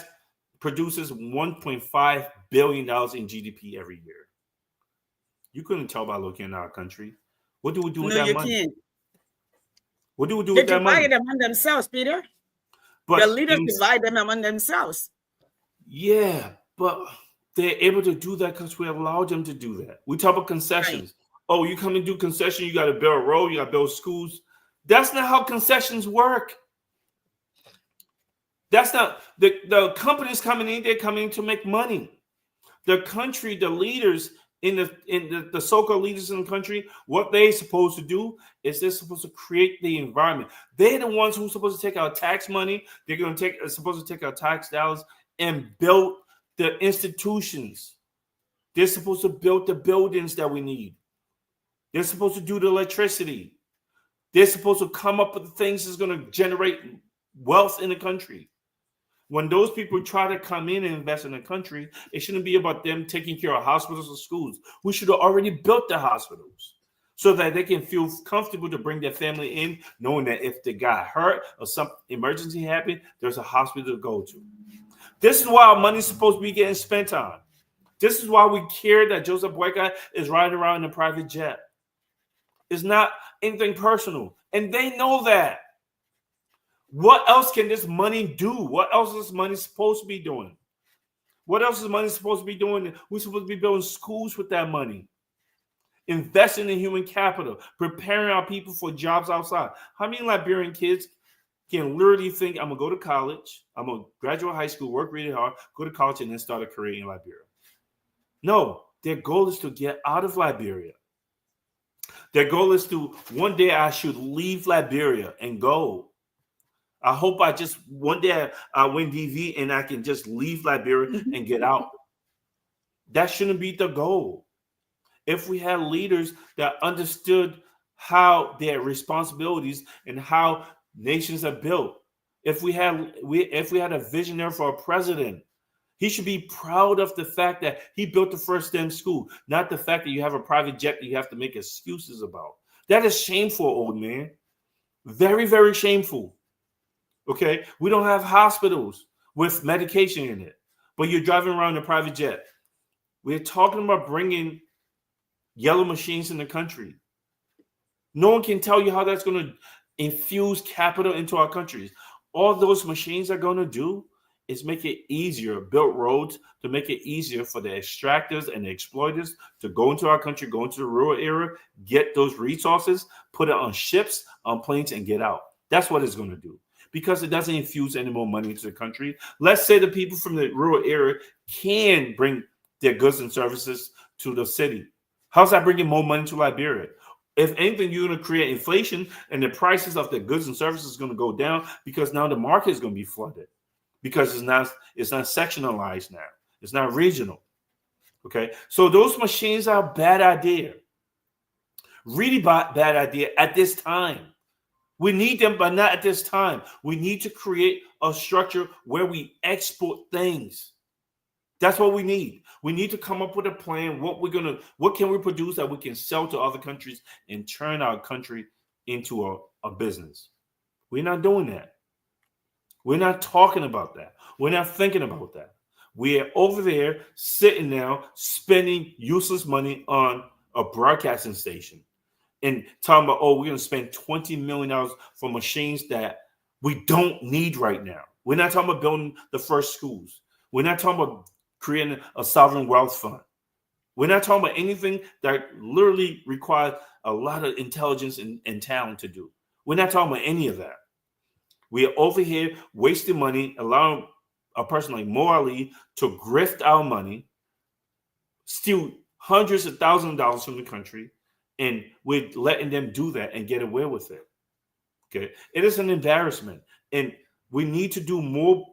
produces $1.5 billion in GDP every year. You couldn't tell by looking at our country. What do we do with that money? Can't. What do we do with that money? They divide it among themselves, Peter. But the leaders divide them among themselves. Yeah, but they're able to do that because we allowed them to do that. We talk about concessions. Right. Oh, you come and do concession, you got to build a road, you got to build schools. That's not how concessions work. That's not the companies coming in, they're coming to make money. The country, the leaders in the so-called leaders in the country, what they're supposed to do is they're supposed to create the environment. They're the ones who are supposed to take our tax money. They're supposed to take our tax dollars and build the institutions. They're supposed to build the buildings that we need. They're supposed to do the electricity. They're supposed to come up with the things that's going to generate wealth in the country. When those people try to come in and invest in the country, it shouldn't be about them taking care of hospitals or schools. We should have already built the hospitals so that they can feel comfortable to bring their family in, knowing that if they got hurt or some emergency happened, there's a hospital to go to. This is why our money's supposed to be getting spent on. This is why we care that Joseph Boyka is riding around in a private jet. It's not anything personal. And they know that. What else can this money do? What else is money supposed to be doing? What else is money supposed to be doing? We're supposed to be building schools with that money, investing in human capital, preparing our people for jobs outside. How many Liberian kids can literally think, I'm going to go to college, I'm going to graduate high school, work really hard, go to college, and then start a career in Liberia? No, their goal is to get out of Liberia. Their goal is to, one day I should leave Liberia and go. I hope one day I win DV and I can just leave Liberia and get out. That shouldn't be the goal. If we had leaders that understood how their responsibilities and how nations are built, if we had a visionary for a president, he should be proud of the fact that he built the first STEM school, not the fact that you have a private jet that you have to make excuses about. That is shameful, old man. Very, very shameful. Okay, we don't have hospitals with medication in it, but you're driving around in a private jet. We're talking about bringing yellow machines in the country. No one can tell you how that's going to infuse capital into our countries. All those machines are going to do is make it easier, built roads to make it easier for the extractors and the exploiters to go into our country, go into the rural area, get those resources, put it on ships, on planes, and get out. That's what it's going to do, because it doesn't infuse any more money into the country. Let's say the people from the rural area can bring their goods and services to the city. How's that bringing more money to Liberia? If anything, you're going to create inflation, and the prices of the goods and services is going to go down, because now the market is going to be flooded, because it's not sectionalized now. It's not regional. Okay, so those machines are a bad idea. Really bad idea at this time. We need them, but not at this time. We need to create a structure where we export things. That's what we need. We need to come up with a plan. What can we produce that we can sell to other countries and turn our country into a business? We're not doing that. We're not talking about that. We're not thinking about that. We're over there sitting now spending useless money on a broadcasting station and talking about, oh, we're going to spend $20 million for machines that we don't need right now. We're not talking about building the first schools. We're not talking about creating a sovereign wealth fund. We're not talking about anything that literally requires a lot of intelligence and talent to do. We're not talking about any of that. We are over here wasting money, allowing a person like Mo Ali to grift our money, steal hundreds of thousands of dollars from the country, and we're letting them do that and get away with it. Okay, it is an embarrassment, and we need to do more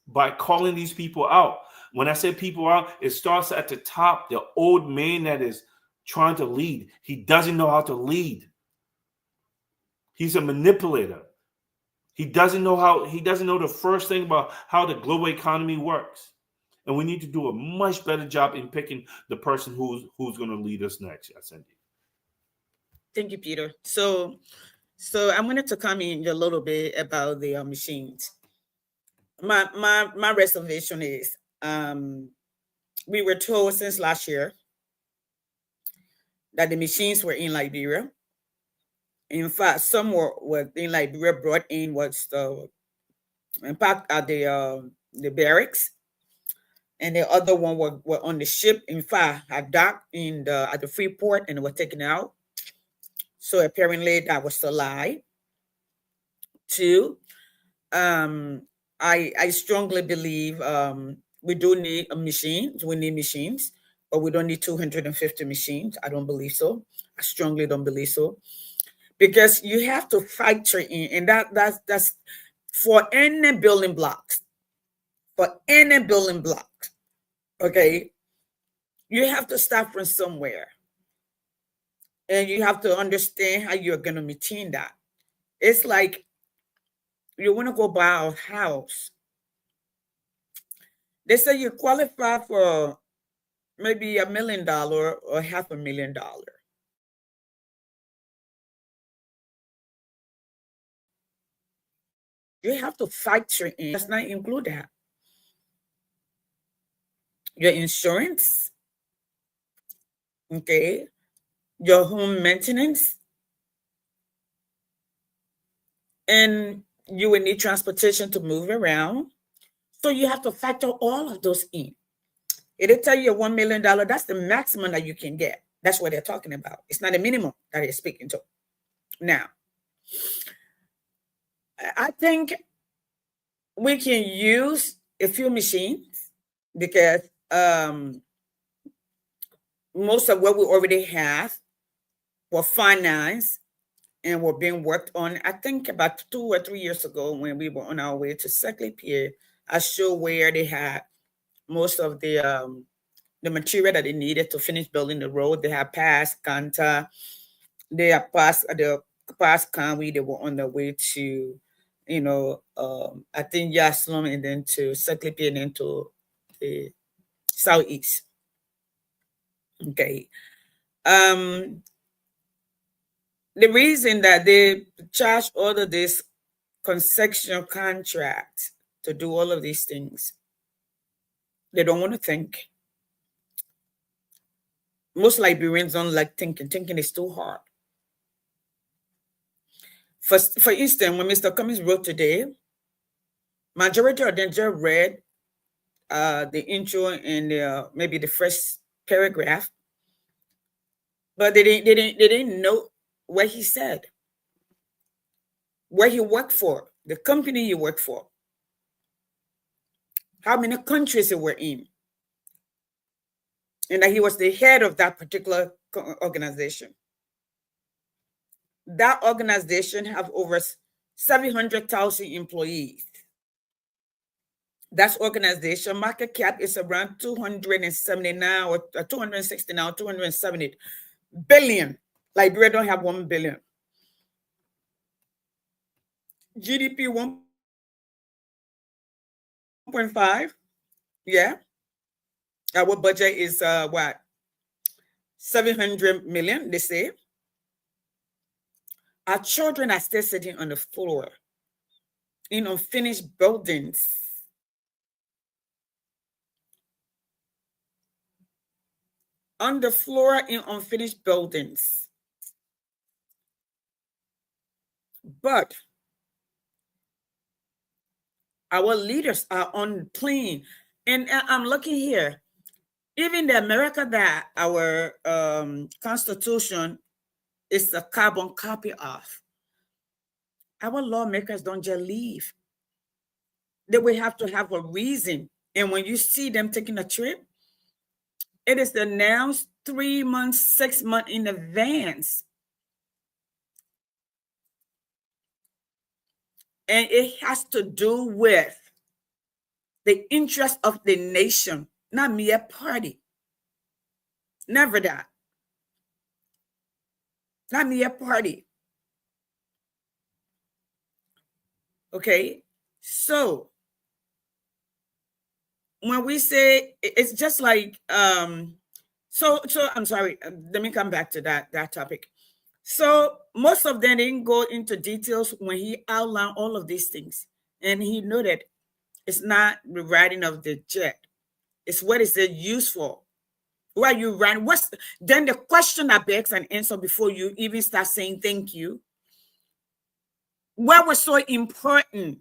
by calling these people out. When I say people out, it starts at the top. The old man that is trying to lead, he doesn't know how to lead. He's a manipulator. He doesn't know the first thing about how the global economy works. And we need to do a much better job in picking the person who's going to lead us next, Cindy. Thank you, Peter. So I'm going to come in a little bit about the machines. My reservation is, we were told since last year that the machines were in Liberia. In fact, some were in Liberia, brought in was the impact at the barracks, and the other one were on the ship. In fact, had docked at the free port and were taken out. So apparently that was a lie. Two, I strongly believe we do need machines. We need machines, but we don't need 250 machines. I don't believe so. I strongly don't believe so, because you have to factor in, and that's for any building blocks. For any building block, okay, you have to start from somewhere, and you have to understand how you're going to maintain that. It's like you want to go buy a house. They say you qualify for maybe $1 million or $500,000. You have to factor in. Does not include that. Your insurance, okay, your home maintenance, and you will need transportation to move around. So you have to factor all of those in. It'll tell you $1 million. That's the maximum that you can get. That's what they're talking about. It's not a minimum that they're speaking to. Now, I think we can use a few machines, because most of what we already have were financed and were being worked on. I think about 2 or 3 years ago, when we were on our way to Saclay Pier, I showed where they had most of the material that they needed to finish building the road. They had passed Kanta, they had passed Conway. They were on their way to, I think Yaslum, and then to Saclay Pier, and then to the southeast. Okay. The reason that they charge all of this concession contract to do all of these things, they don't want to think. Most Liberians don't like thinking. Thinking is too hard. For instance, when Mr. Cummings wrote today, Majority of them just read the intro and maybe the first paragraph, but they didn't know what he said, where he worked for, the company he worked for, how many countries they were in, and that he was the head of that particular organization. That organization have over 700,000 employees. That organization market cap is around 279 or 269 or 270 billion. Liberia don't have 1 billion. GDP 1.5. Yeah. Our budget is what? 700 million, they say. Our children are still sitting on the floor in unfinished buildings. On the floor in unfinished buildings. But our leaders are on plane. And I'm looking here. Even the America that our Constitution is a carbon copy of, our lawmakers don't just leave. They will have to have a reason. And when you see them taking a trip, it is announced 3 months, 6 months in advance. And it has to do with the interest of the nation, not mere party. Never that. Not mere party. Okay, so when we say it's just like so I'm sorry, let me come back to that topic. So most of them didn't go into details when he outlined all of these things, and he noted it's not the riding of the jet, it's what is it used for. Why you ran? What's then the question that begs an answer before you even start saying thank you? What was so important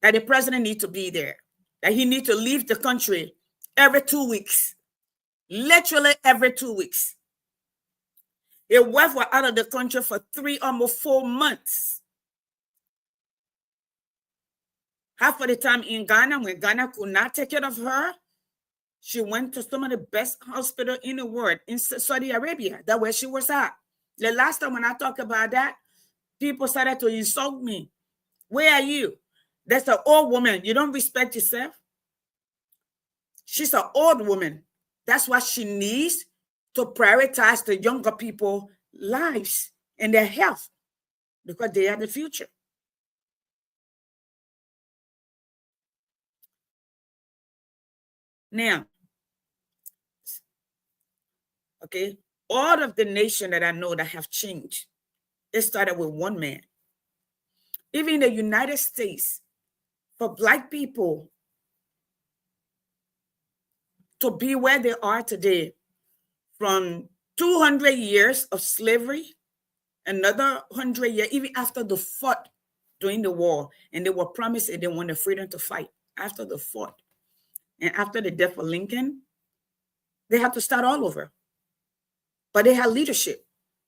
that the president need to be there? That he need to leave the country every 2 weeks, literally every 2 weeks. His wife was out of the country for 3, almost 4 months. Half of the time in Ghana, when Ghana could not take care of her, she went to some of the best hospitals in the world in Saudi Arabia. That's where she was at. The last time when I talked about that, people started to insult me. Where are you? That's an old woman. You don't respect yourself. She's an old woman. That's what she needs to prioritize the younger people's lives and their health, because they are the future. Now, okay, all of the nation that I know that have changed, it started with one man. Even in the United States, for Black people to be where they are today, from 200 years of slavery, another 100 years, even after the fought during the war, and they were promised and they wanted freedom to fight after the fought. And after the death of Lincoln, they had to start all over. But they had leadership.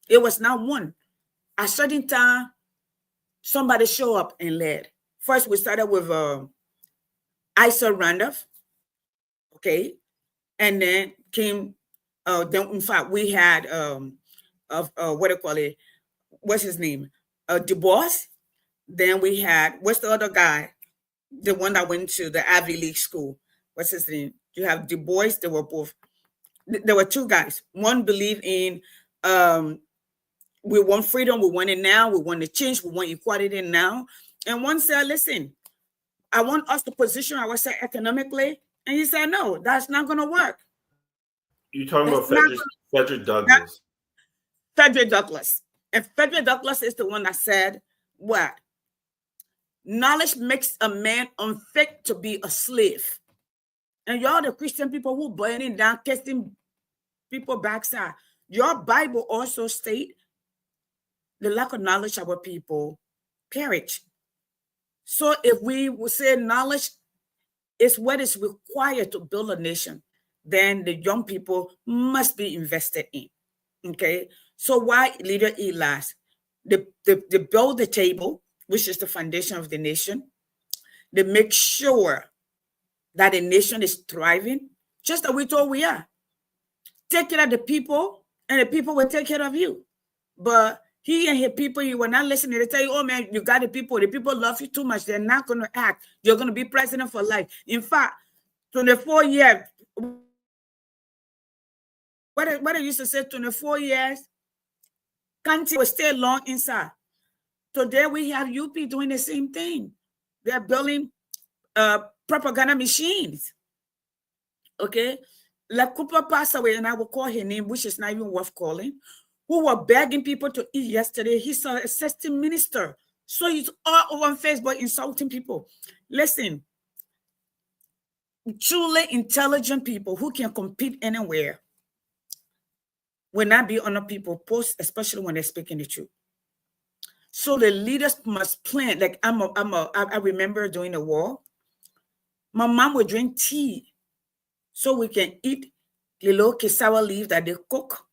It was not one. At a certain time, somebody show up and led. First, we started with Isa Randolph, okay? And then came, then in fact, we had, what do you call it? What's his name? Du Bois. Then we had, what's the other guy? The one that went to the Ivy League school. What's his name? You have Du Bois. They were both. There were two guys. One believed in we want freedom, we want it now, we want to change, we want equality now. And one said, listen, I want us to position ourselves economically. And he said, no, that's not going to work. You're talking about Frederick Douglass. Frederick Douglass. And Frederick Douglass is the one that said, what? Knowledge makes a man unfit to be a slave. And y'all, the Christian people who burning down, kissing people backside. Your Bible also state the lack of knowledge of our people perish. So if we would say knowledge is what is required to build a nation, then the young people must be invested in. Okay. So why leader eat last? They build the table, which is the foundation of the nation. They make sure that the nation is thriving, just as we told we are. Take care of the people, and the people will take care of you. But he and his people, you will not listen. They tell you, oh man, you got the people love you too much. They're not going to act. You're going to be president for life. In fact, 24 years, what I used to say, 24 years, Kanti will stay long inside. Today we have UP doing the same thing. They're building propaganda machines. Okay. La Cooper passed away, and I will call her name, which is not even worth calling, who were begging people to eat yesterday. He's an assistant minister. So he's all over on Facebook insulting people. Listen, truly intelligent people who can compete anywhere will not be on people posts, especially when they're speaking the truth. So the leaders must plan. Like I remember during the war, my mom would drink tea so we can eat the little cassava leaf that they cook,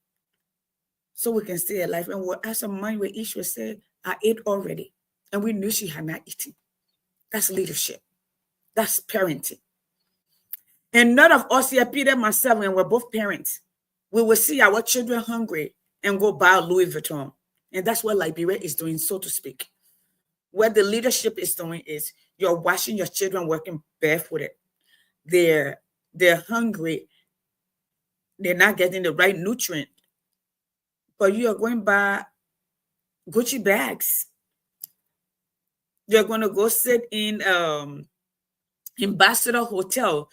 so we can stay alive. And we'll ask her money where each would say, I ate already. And we knew she had not eaten. That's leadership. That's parenting. And none of us here, Peter, myself, and we're both parents, we will see our children hungry and go buy Louis Vuitton. And that's what Liberia is doing, so to speak. What the leadership is doing is you're watching your children working barefooted. They're hungry. They're not getting the right nutrient. But you are going to buy Gucci bags. You're going to go sit in Ambassador Hotel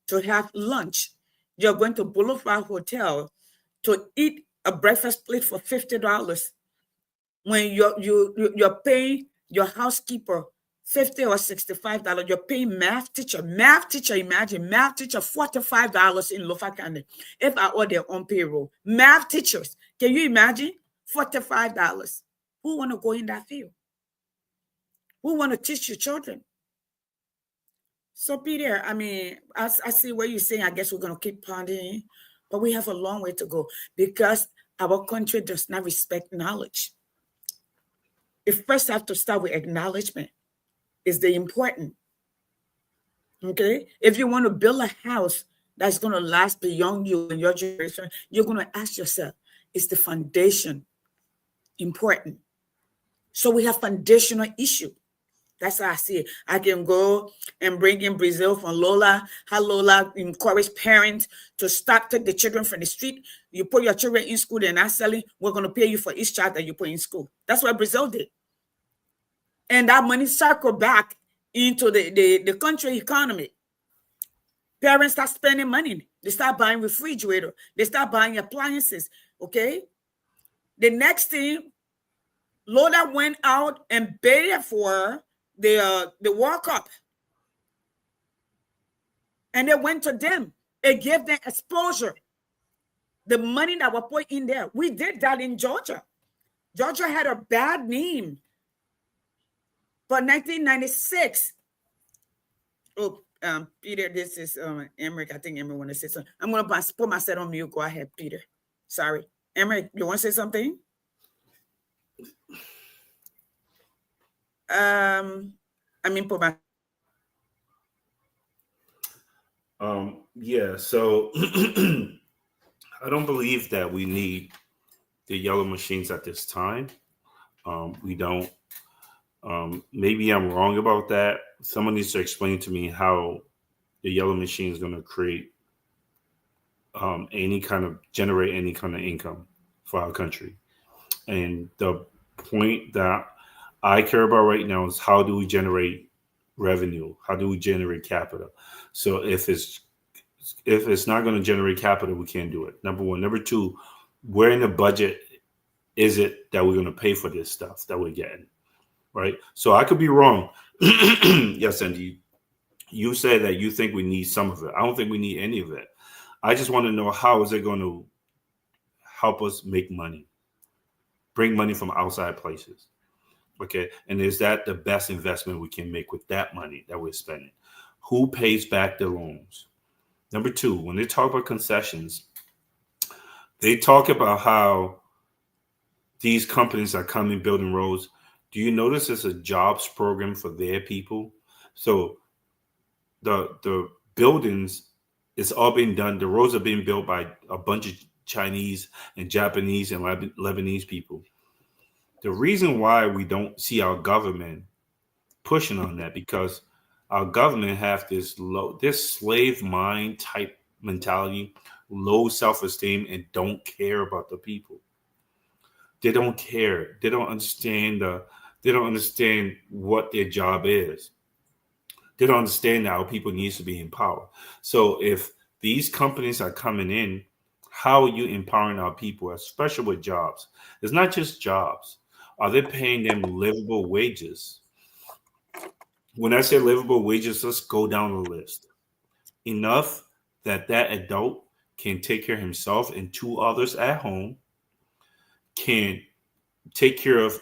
to have lunch. You're going to Boulevard Hotel to eat a breakfast plate for $50 when you're paying your housekeeper $50 or $65. You're paying math teacher, imagine math teacher $45 in Lofa County. If I order on payroll, math teachers, can you imagine $45? Who want to go in that field? Who want to teach your children? So Peter, I mean, I see what you're saying. I guess we're going to keep pondering, but we have a long way to go because our country does not respect knowledge. It first have to start with acknowledgement. Is the important. Okay? If you want to build a house that's going to last beyond you and your generation, you're going to ask yourself, is the foundation important? So we have foundational issue. That's how I see it. I can go and bring in Brazil from Lola. How Lola encourage parents to take the children from the street. You put your children in school, they're not selling. We're going to pay you for each child that you put in school. That's what Brazil did. And that money circled back into the country economy. Parents start spending money. They start buying refrigerator. They start buying appliances. Okay. The next thing, Lola went out and paid for the World Cup. And they went to them. It gave them exposure. The money that was put in there. We did that in Georgia. Georgia had a bad name. But 1996. Oh, Peter, this is Emmerich. I think Emmerich want to say something. I'm going to put myself on mute. Go ahead, Peter. Sorry. Emmerich, you want to say something? Put my... Yeah, so I don't believe that we need the yellow machines at this time. We don't. Maybe I'm wrong about that. Someone needs to explain to me how the yellow machine is going to create generate any kind of income for our country. And the point that I care about right now is how do we generate revenue? How do we generate capital? So if it's not going to generate capital, we can't do it. Number one. Number two, where in the budget is it that we're going to pay for this stuff that we're getting? Right. So I could be wrong. Yes, Andy. You said that you think we need some of it. I don't think we need any of it. I just want to know how is it going to help us make money, bring money from outside places. Okay. And is that the best investment we can make with that money that we're spending? Who pays back the loans? Number two, when they talk about concessions, they talk about how these companies are coming building roads. Do you notice it's a jobs program for their people? So the buildings, it's all being done. The roads are being built by a bunch of Chinese and Japanese and Lebanese people. The reason why we don't see our government pushing on that, because our government have this slave mind type mentality, low self-esteem, and don't care about the people. They don't care. They don't understand what their job is. They don't understand that our people needs to be empowered. So if these companies are coming in, how are you empowering our people, especially with jobs? It's not just jobs. Are they paying them livable wages? When I say livable wages, let's go down the list. Enough that adult can take care of himself and two others at home, can take care of,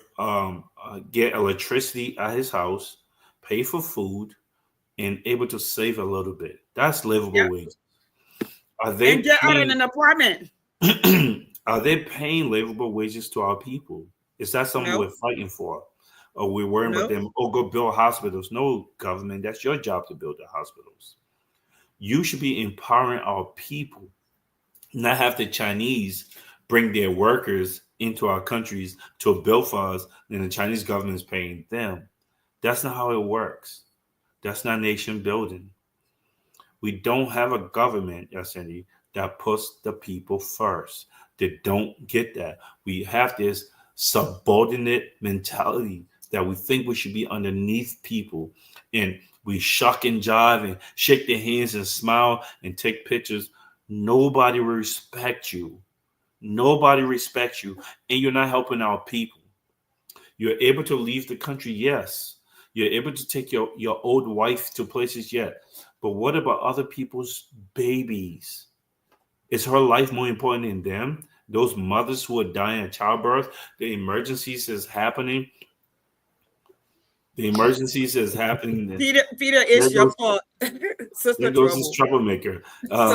get electricity at his house, pay for food, and able to save a little bit. That's livable Yeah. wages. Are they And get out in paying? an apartment. Are they paying livable wages to our people? Is that something No, we're fighting for? Or we're worrying about no. them? Oh, go build hospitals. No, government, that's your job to build the hospitals. You should be empowering our people, not have the Chinese bring their workers into our countries to build for us, and the Chinese government is paying them. That's not how it works. That's not nation building. We don't have a government, Yasendi, that puts the people first. They don't get that. We have this subordinate mentality that we think we should be underneath people, and we shuck and jive and shake their hands and smile and take pictures. Nobody will respect you. Nobody respects you, and you're not helping our people. You're able to leave the country, yes. You're able to take your old wife to places, yet. But what about other people's babies? Is her life more important than them? Those mothers who are dying at childbirth, the emergencies is happening. The emergencies is happening. Peter, There it's your goes fault. there Sister goes this Trouble. troublemaker.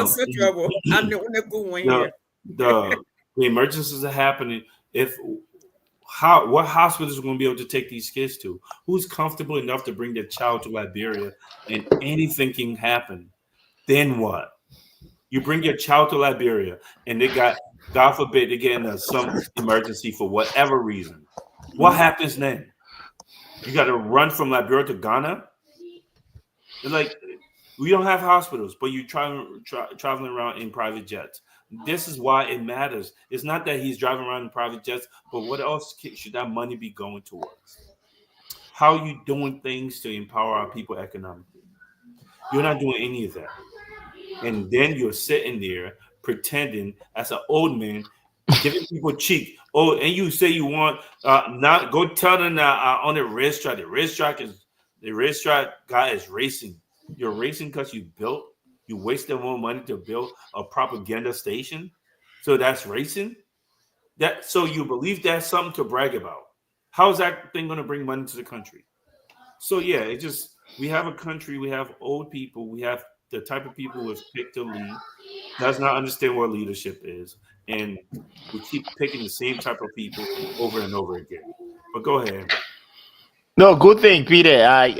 Sister Trouble. I'm the good one the here. the the emergencies are happening. If what hospitals are going to be able to take these kids to? Who's comfortable enough to bring their child to Liberia and anything can happen? Then what? You bring your child to Liberia and they got, God forbid, they get into some emergency for whatever reason. What happens then? You got to run from Liberia to Ghana? Like, we don't have hospitals, but you traveling around in private jets. This is why it matters. It's not that he's driving around in private jets, but what else should that money be going towards? How are you doing things to empower our people economically? You're not doing any of that. And then you're sitting there pretending as an old man, giving people cheek. Oh, and you say you want not go tell them that on the racetrack. The racetrack guy is racing. You're racing because you wasted more money to build a propaganda station. So that's racing. That so you believe that's something to brag about. How is that thing going to bring money to the country? So yeah, it just we have a country, we have old people, we have the type of people who have picked to lead, does not understand what leadership is, and we keep picking the same type of people over and over again. But go ahead. No, good thing, Peter. I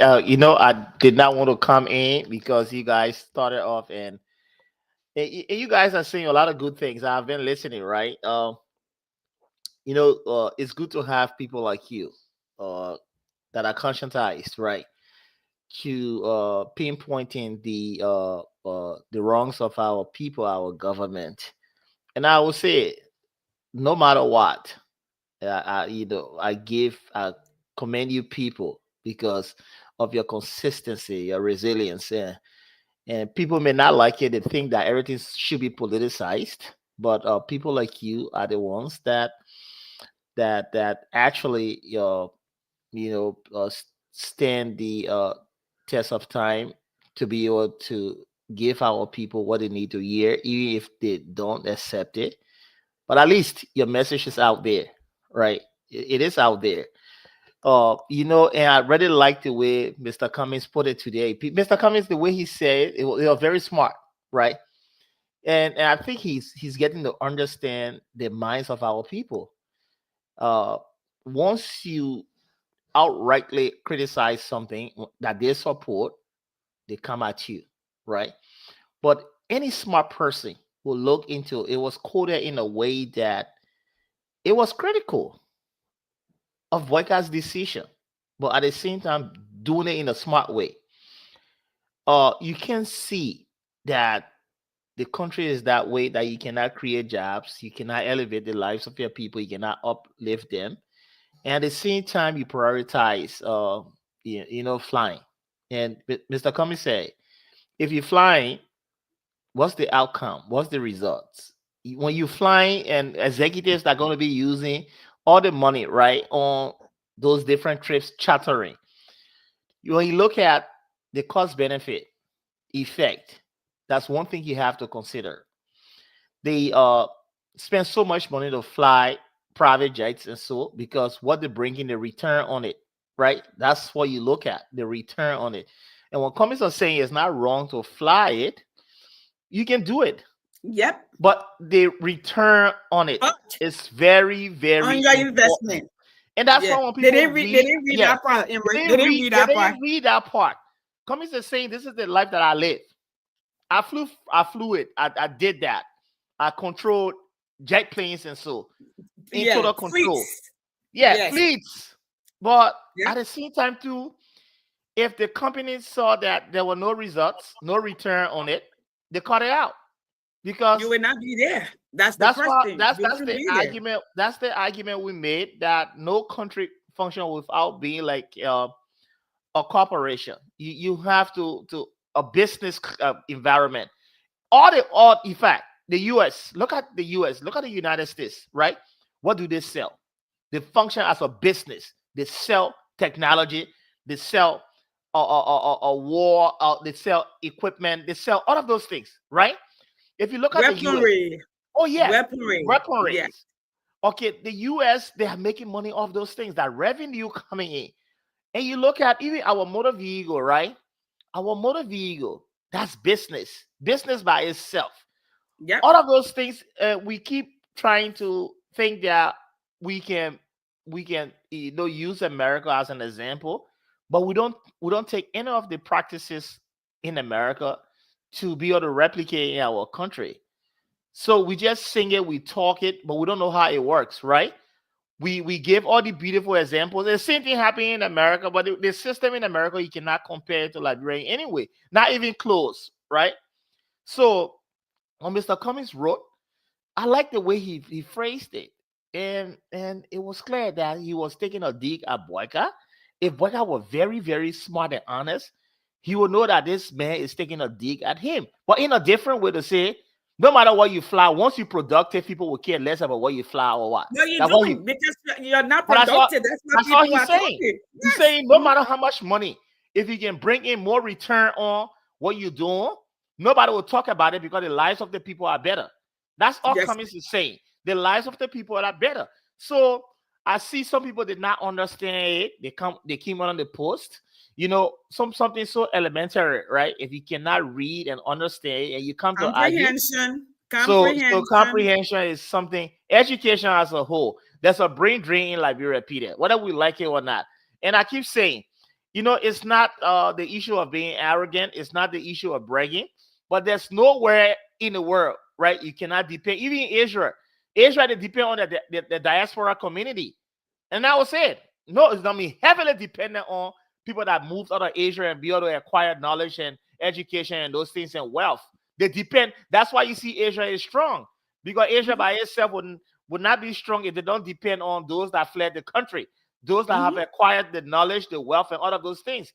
did not want to come in because you guys started off, and you guys are saying a lot of good things. I've been listening, right? It's good to have people like you, uh, that are conscientized, right? To pinpointing the wrongs of our people, our government, and I will say, no matter what, I commend you people because of your consistency, your resilience, and people may not like it. They think that everything should be politicized, but people like you are the ones that actually stand the test of time to be able to give our people what they need to hear, even if they don't accept it. But at least your message is out there, right? It is out there. And I really like the way Mr. Cummings put it today. Mr. Cummings, the way he said it was very smart, right? And I think he's getting to understand the minds of our people. Once you outrightly criticize something that they support, they come at you, right? But any smart person will look into it. Was coded in a way that it was critical of Boyka's decision, but at the same time doing it in a smart way. You can see that the country is that way, that you cannot create jobs, you cannot elevate the lives of your people, you cannot uplift them, and at the same time you prioritize flying. And Mr. Cummings said, if you're flying, what's the outcome? What's the results? When you're flying, and executives are going to be using all the money, right, on those different trips, chartering. When you look at the cost benefit effect, that's one thing you have to consider. They spend so much money to fly private jets, and so because what they bring in, the return on it, right? That's what you look at, the return on it. And what Cummings are saying, is not wrong to fly it. You can do it. Yep. But the return on it is very, very on your important. investment. And that's why when people they didn't read that part. They didn't read that part. Cummings is saying, this is the life that I live. I flew it. I did that. I controlled jet planes and so in total control. Fleets. Fleets. But at the same time too, if the company saw that there were no results, no return on it, they cut it out, because you would not be there. That's the argument. That's the argument we made, that no country function without being like a corporation. You have to a business environment. In fact, the U.S. Look at the U.S. Look at the United States. Right? What do they sell? They function as a business. They sell technology. They sell a war. They sell equipment. They sell all of those things. Right? If you look at weaponry. The US, weaponry. Yes. Okay, the US, they are making money off those things. That revenue coming in. And you look at even our motor vehicle, right? Our motor vehicle, that's business by itself. Yeah. All of those things, we keep trying to think that we can use America as an example, but we don't take any of the practices in America to be able to replicate in our country. So we just sing it, we talk it, but we don't know how it works, right? We give all the beautiful examples. The same thing happening in America, but the system in America, you cannot compare it to Liberia anyway, not even close, right? So when Mr. Cummings wrote, I like the way he phrased it. And it was clear that he was taking a dig at Boyka. If Boyka were very, very smart and honest, he would know that this man is taking a dig at him. But in a different way to say, no matter what you fly, once you're productive, people will care less about what you fly or what. No, you don't, because you're not productive. That's what he's saying. Yes. He's saying no matter how much money, if you can bring in more return on what you're doing, nobody will talk about it, because the lives of the people are better. That's all Cummings is saying. The lives of the people are better. So I see some people did not understand it. They came on the post. Something so elementary, right? If you cannot read and understand, and you come to argue. So comprehension is something. Education as a whole, there's a brain drain in Liberia, Peter, whether we like it or not. And I keep saying, it's not the issue of being arrogant. It's not the issue of bragging. But there's nowhere in the world, right? You cannot depend. Even in Israel, they depend on the diaspora community. And that was it. No, it's not me. Heavily dependent on people that moved out of Asia and be able to acquire knowledge and education and those things and wealth. They depend. That's why you see Asia is strong, because Asia by itself would not be strong if they don't depend on those that fled the country, those that have acquired the knowledge, the wealth, and all of those things.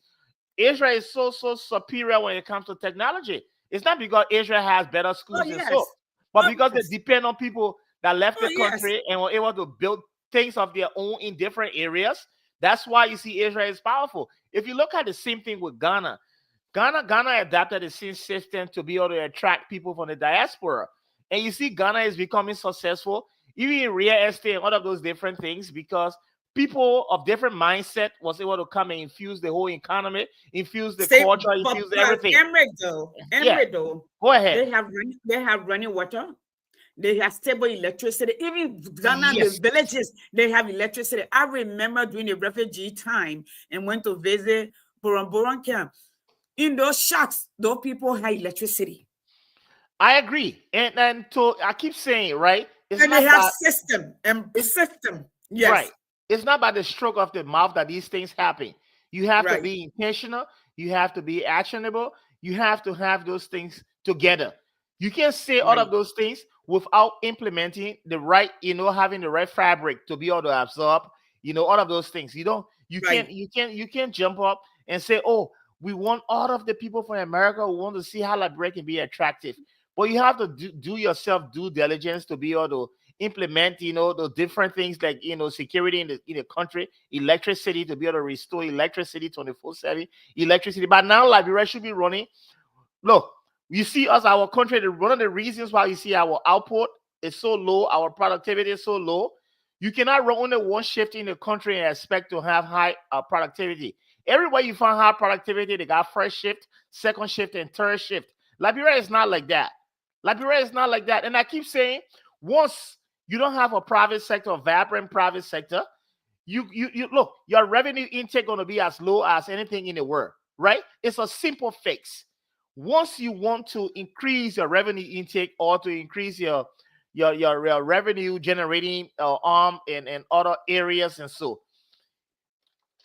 Asia is so superior when it comes to technology. It's not because Asia has better schools but because they depend on people that left the country and were able to build things of their own in different areas. That's why you see Israel is powerful. If you look at the same thing with Ghana adapted the same system to be able to attract people from the diaspora. And you see Ghana is becoming successful, even in real estate and all of those different things, because people of different mindset was able to come and infuse the whole economy, infuse the Say, culture, infuse everything. Yeah, Emirates though, go ahead. they have running water. They have stable electricity. Even Ghana, Yes. the villages, they have electricity. I remember during the refugee time and went to visit Boron camp. In those shacks, those people had electricity. I agree. And to I keep saying, right? It's And not they have about, system. Yes. right. It's not by the stroke of the mouth that these things happen. You have to Right. be intentional. You have to be actionable. You have to have those things together. You can't say all of Right. those things without implementing the right, having the right fabric to be able to absorb, all of those things. You Right. can't jump up and say, oh, we want all of the people from America who want to see how Liberia can be attractive. But you have to do yourself due diligence to be able to implement, the different things like, security in the country, electricity, to be able to restore electricity 24/7, electricity. But now Liberia should be running. Look, you see us, our country, one of the reasons why you see our output is so low, our productivity is so low. You cannot run only one shift in the country and expect to have high productivity. Everywhere you find high productivity, they got first shift, second shift, and third shift. Liberia is not like that. Liberia is not like that. And I keep saying, once you don't have a private sector, a vibrant private sector, you look, your revenue intake going to be as low as anything in the world, right? It's a simple fix. Once you want to increase your revenue intake or to increase your revenue generating arm and other areas, and so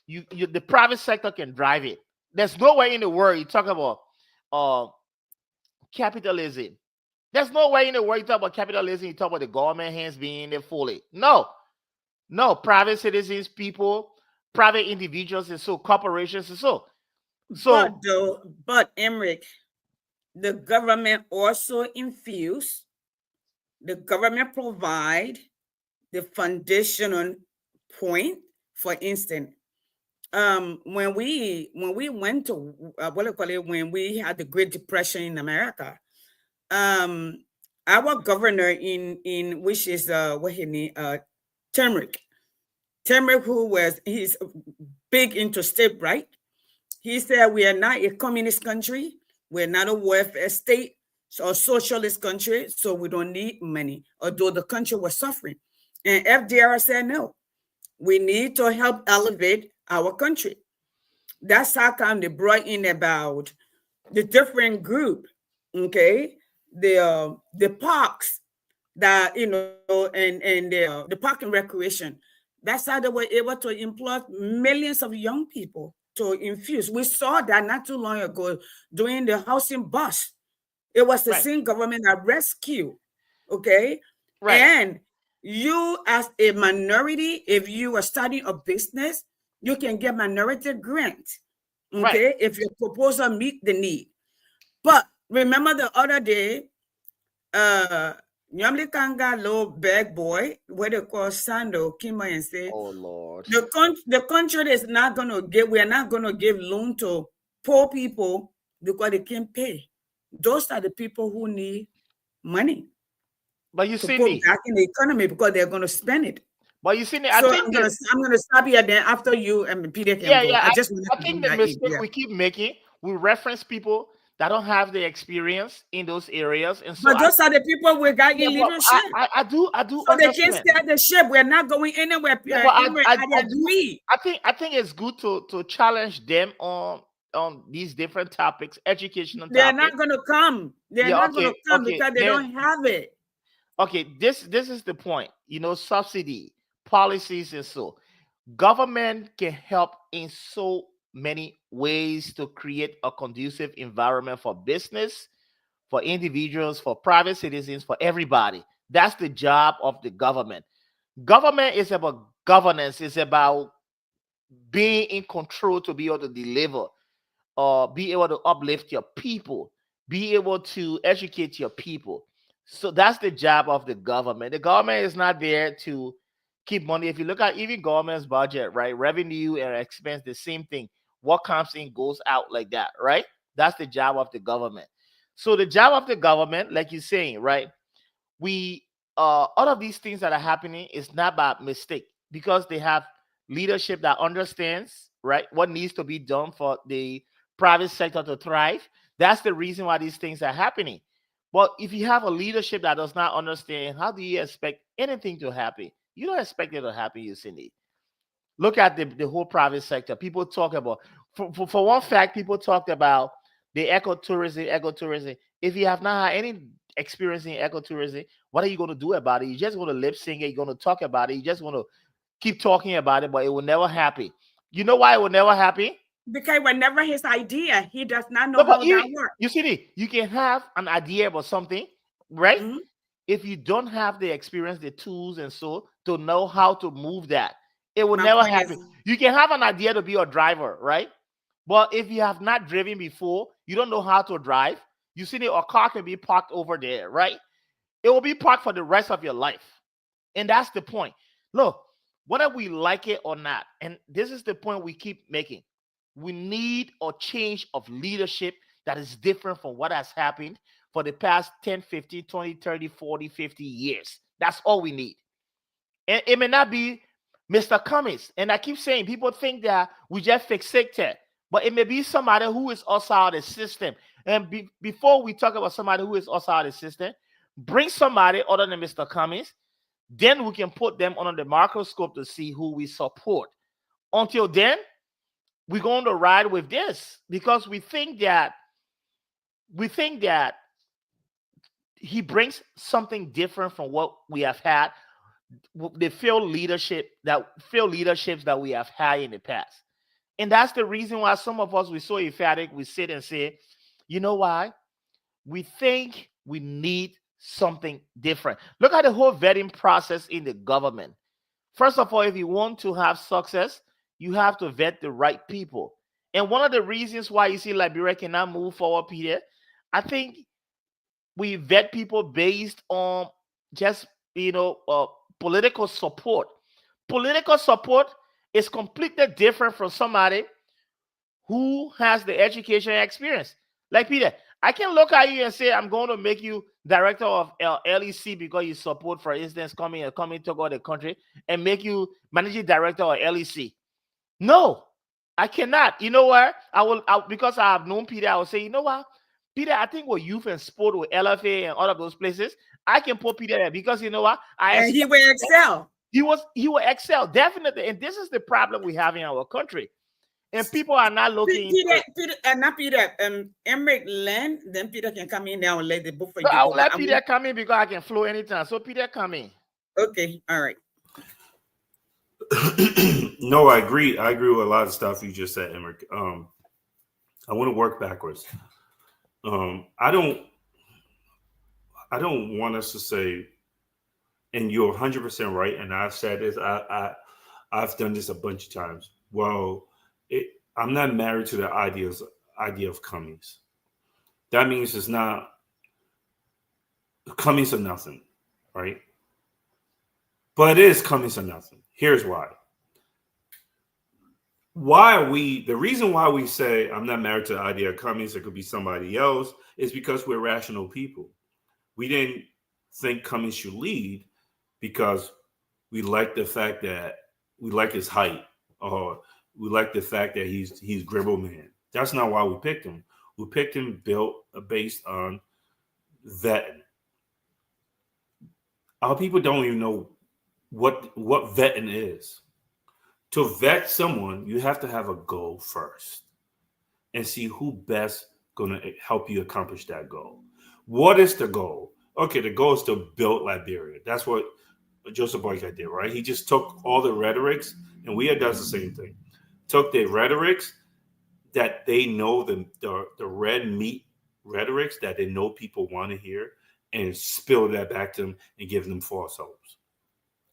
the private sector can drive it. There's no way in the world you talk about capitalism. There's no way in the world you talk about capitalism, you talk about the government hands being there fully. No, private citizens, people, private individuals, and so corporations, and so. But Emmerich, the government also infuse, the government provide the foundational point. For instance, when we went to when we had the Great Depression in America, our governor in which is Turmeric, he's big into state right. He said we are not a communist country, we're not a welfare state or socialist country, so we don't need money, although the country was suffering. And FDR said no, we need to help elevate our country. That's how come they brought in about the different group, okay, the parks that and the park and recreation. That's how they were able to employ millions of young people to infuse. We saw that not too long ago during the housing bust. It was the same government that rescued, okay? Right. And you as a minority, if you are starting a business, you can get minority grant, okay? If your proposal meet the need. But remember the other day, Nyamli Kanga low bag boy, what they call Sando, came and say, oh Lord, the country is not gonna give, we are not gonna give loan to poor people because they can't pay. Those are the people who need money. But you see me back in the economy because they're gonna spend it. But you see, I'm gonna stop here then after you and Peter can go. I think the mistake we keep making, we reference people that don't have the experience in those areas, and so but those are the people we got in leadership. I do. So they can't stay at the ship. We're not going anywhere. I think it's good to challenge them on these different topics, educational. They're not going to come. They're not going to come because they don't have it. Okay, this is the point. Subsidy policies, and so government can help in so many ways to create a conducive environment for business, for individuals, for private citizens, for everybody. That's the job of the government. Government is about governance. It's about being in control to be able to deliver, or be able to uplift your people, be able to educate your people. So that's the job of the government. The government is not there to keep money. If you look at even government's budget, right, revenue and expense, the same thing. What comes in goes out, like that, right? That's the job of the government. So the job of the government, like you're saying, right, we all of these things that are happening is not by mistake, because they have leadership that understands, right, what needs to be done for the private sector to thrive. That's the reason why these things are happening. But if you have a leadership that does not understand, how do you expect anything to happen? You don't expect it to happen, you Cindy. Look at the whole private sector. People talk about, for one fact, people talked about the ecotourism. If you have not had any experience in ecotourism, what are you going to do about it? You're just going to lip sync it. You're going to talk about it. You just want to keep talking about it, but it will never happen. You know why it will never happen? Because whenever his idea, he does not know how that works. You see, you can have an idea about something, right? Mhm. If you don't have the experience, the tools, and so to know how to move that, it will My never point happen. is- You can have an idea to be a driver, right? But if you have not driven before, you don't know how to drive. You see, a car can be parked over there, right? It will be parked for the rest of your life. And that's the point. Look, whether we like it or not, and this is the point we keep making, we need a change of leadership that is different from what has happened for the past 10, 15, 20, 30, 40, 50 years. That's all we need. And it may not be Mr. Cummings. And I keep saying, people think that we just fixate it, but it may be somebody who is also out of the system. And before we talk about somebody who is also out of the system, bring somebody other than Mr. Cummings. Then we can put them under the microscope to see who we support. Until then, we're going to ride with this because we think that he brings something different from what we have had, the failed leaderships that we have had in the past. And that's the reason why some of us, we're so emphatic, we sit and say, you know why? We think we need something different. Look at the whole vetting process in the government. First of all, if you want to have success, you have to vet the right people. And one of the reasons why you see Liberia cannot move forward, Peter, I think we vet people based on just, political support. Political support is completely different from somebody who has the education experience. Like Peter, I can look at you and say, I'm going to make you director of LEC because you support, for instance, coming to go to the country, and make you managing director of LEC. No, I cannot. You know what? Because I have known Peter, I will say, you know what? Peter, I think with youth and sport, with LFA and all of those places, I can put Peter there because you know what? And he will excel. He will excel, definitely. And this is the problem we have in our country. And people are not looking. Emmerich Land, then Peter can come in now and let the book for you. I'll let Peter come in because I can flow anytime. So Peter, come in. Okay, all right. No, I agree. I agree with a lot of stuff you just said, Emmerich. I want to work backwards. I don't want us to say, and you're 100% right. And I've said this. I've done this a bunch of times. Well, I'm not married to the idea of Cummings. That means it's not Cummings or nothing, right? But it is Cummings or nothing. Here's why. The reason why we say I'm not married to the idea of Cummings, it could be somebody else, is because we're rational people. We didn't think Cummings should lead because we like the fact that we like his height, or we like the fact that he's Gribble Man. That's not why we picked him. We picked him based on vetting. Our people don't even know what vetting is. To vet someone, you have to have a goal first and see who best going to help you accomplish that goal. What is the goal? Okay, the goal is to build Liberia. That's what Joseph Boyka did, right? He just took all the rhetorics, and WIA does the same thing. Took the rhetorics that they know, the red meat rhetorics that they know people want to hear, and spill that back to them and give them false hopes,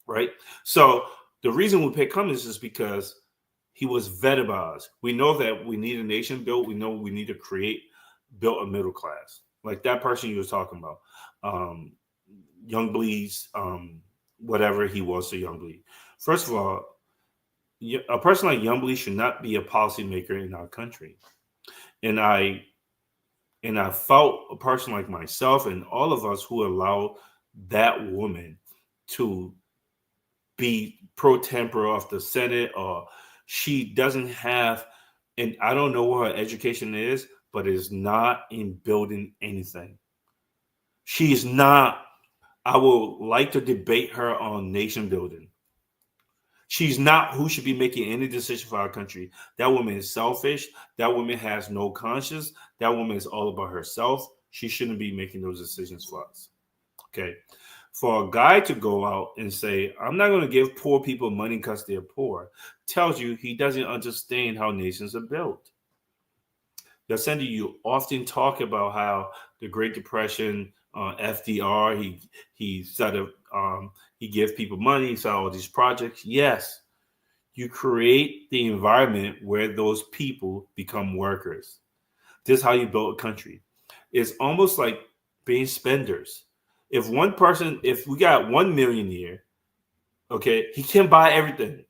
right? So the reason we pick Cummings is because he was vetted by us. We know that we need a nation built. We know we need to build a middle class. Like that person you were talking about, Young Bleed's, whatever he was to Young Bleed. First of all, a person like Young Bleed should not be a policymaker in our country. And I felt a person like myself and all of us who allowed that woman to be pro tempore of the Senate, or she doesn't have, and I don't know what her education is, but is not in building anything. She's not. I would like to debate her on nation building. She's not who should be making any decision for our country. That woman is selfish. That woman has no conscience. That woman is all about herself. She shouldn't be making those decisions for us. Okay. For a guy to go out and say, I'm not going to give poor people money because they're poor, tells you he doesn't understand how nations are built. Yasendi, you often talk about how the Great Depression, FDR, he sort of he gives people money, he saw all these projects. Yes, you create the environment where those people become workers. This is how you build a country. It's almost like being spenders. If we got 1 millionaire, okay, he can buy everything.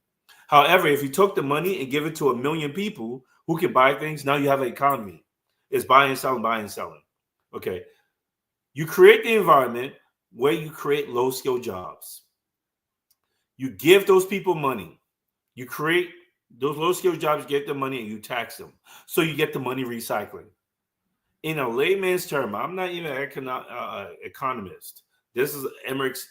However, if you took the money and give it to 1 million people who can buy things, now you have an economy. It's buying and selling. Okay. You create the environment where you create low-skill jobs. You give those people money. You create those low-skill jobs, get the money, and you tax them. So you get the money recycling. In a layman's term, I'm not even an economist. This is Emmerich's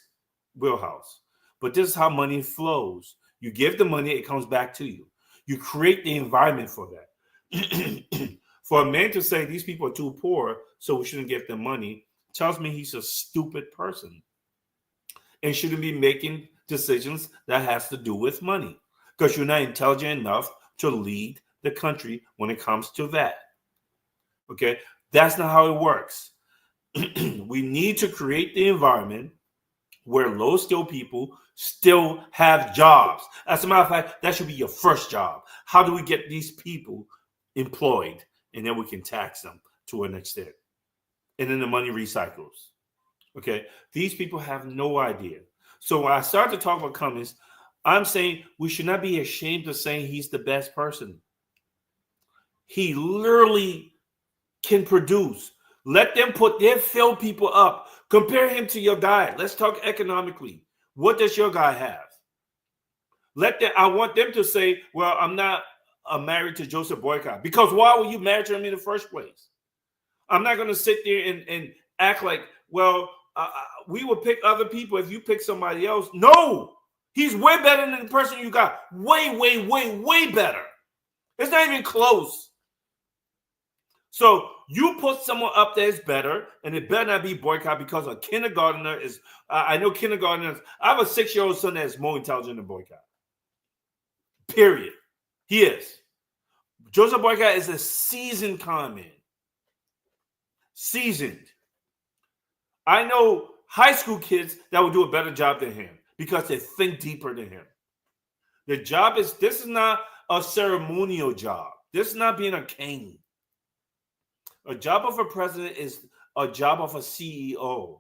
wheelhouse. But this is how money flows. You give the money, it comes back to you. You create the environment for that. For a man to say these people are too poor, so we shouldn't give them money, tells me he's a stupid person and shouldn't be making decisions that has to do with money, because you're not intelligent enough to lead the country when it comes to that. Okay, that's not how it works. We need to create the environment where low-skilled people still have jobs. As a matter of fact, that should be your first job. How do we get these people employed? And then we can tax them to an extent. And then the money recycles. Okay, these people have no idea. So when I start to talk about Cummings, I'm saying we should not be ashamed of saying he's the best person. He literally can produce. Let them put their field people up. Compare him to your guy. Let's talk economically. What does your guy have? I want them to say, well, I'm not married to Joseph Boycott. Because why were you married to him in the first place? I'm not going to sit there and act like, well, we would pick other people if you pick somebody else. No, he's way better than the person you got. Way, way, way, way better. It's not even close. So you put someone up there is better, and it better not be Boycott, because a kindergartner is, I know kindergartners, I have a 6-year-old son that is more intelligent than Boycott. Period. He is. Joseph Boycott is a seasoned con man. Seasoned. I know high school kids that will do a better job than him because they think deeper than him. The job is, this is not a ceremonial job. This is not being a king. A job of a president is a job of a CEO.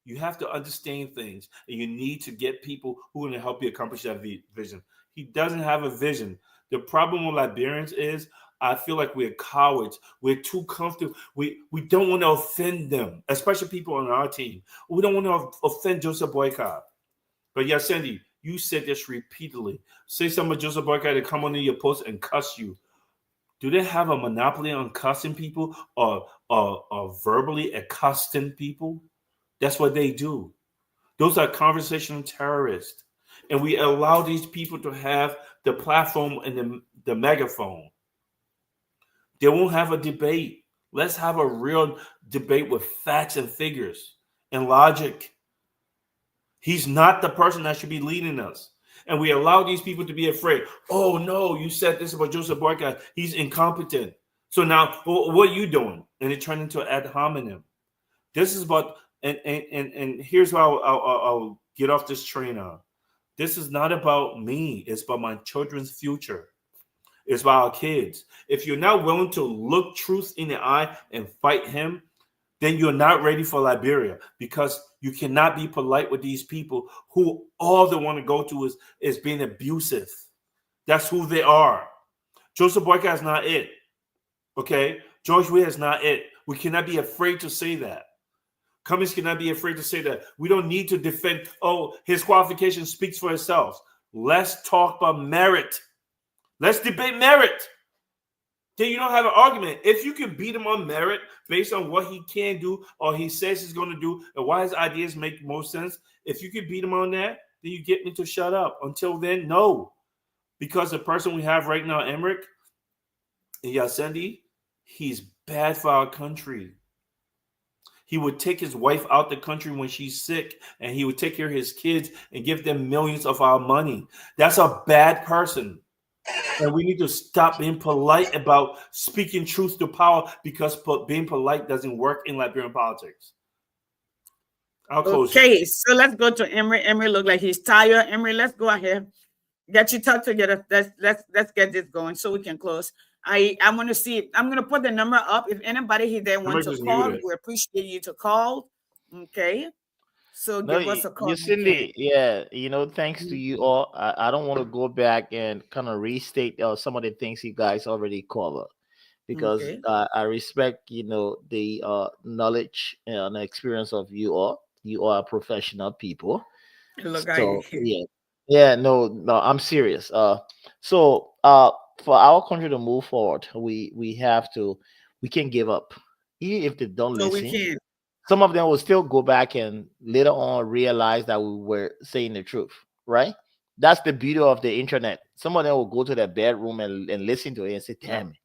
You have to understand things, and you need to get people who are going to help you accomplish that vision. He doesn't have a vision. The problem with Liberians is I feel like we're cowards. We're too comfortable. We don't want to offend them, especially people on our team. We don't want to offend Joseph Boycott. But yeah, Sandy, you said this repeatedly. Say something to Joseph Boycott to come under your post and cuss you. Do they have a monopoly on cussing people or verbally accosting people? That's what they do. Those are conversational terrorists. And we allow these people to have the platform and the megaphone. They won't have a debate. Let's have a real debate with facts and figures and logic. He's not the person that should be leading us. And we allow these people to be afraid. Oh, no, you said this about Joseph Boycott. He's incompetent. So now, what are you doing? And it turned into an ad hominem. This is about, and here's how I'll get off this train on. This is not about me. It's about my children's future. It's about our kids. If you're not willing to look truth in the eye and fight him, then you're not ready for Liberia, because you cannot be polite with these people who all they want to go to is being abusive. That's who they are. Joseph Boycott is not it. Okay? George Weah is not it. We cannot be afraid to say that. Cummings cannot be afraid to say that. We don't need to defend, oh, his qualification speaks for itself. Let's talk about merit. Let's debate merit. Then you don't have an argument. If you can beat him on merit based on what he can do or he says he's going to do and why his ideas make most sense, if you can beat him on that, then you get me to shut up. Until then, no. Because the person we have right now, Emmerich Yasendi, he's bad for our country. He would take his wife out the country when she's sick, and he would take care of his kids and give them millions of our money. That's a bad person. And we need to stop being polite about speaking truth to power, because being polite doesn't work in Liberian politics. I'll close. Okay, so let's go to Emery. Emery look like he's tired. Emery, let's go ahead. Get your talk together. Let's get this going so we can close. I want to see. I'm going to put the number up. If anybody here there wants to call, we appreciate you to call. Okay. So give us a call. Cindy, yeah, thanks to you all. I don't want to go back and kind of restate some of the things you guys already covered, because I respect, the knowledge and experience of you all. You are professional people. Look, no, I'm serious. So for our country to move forward, we can't give up. Even if they don't listen, we can. Some of them will still go back and later on realize that we were saying the truth, right? That's the beauty of the internet. Some of them will go to their bedroom and listen to it and say, damn it,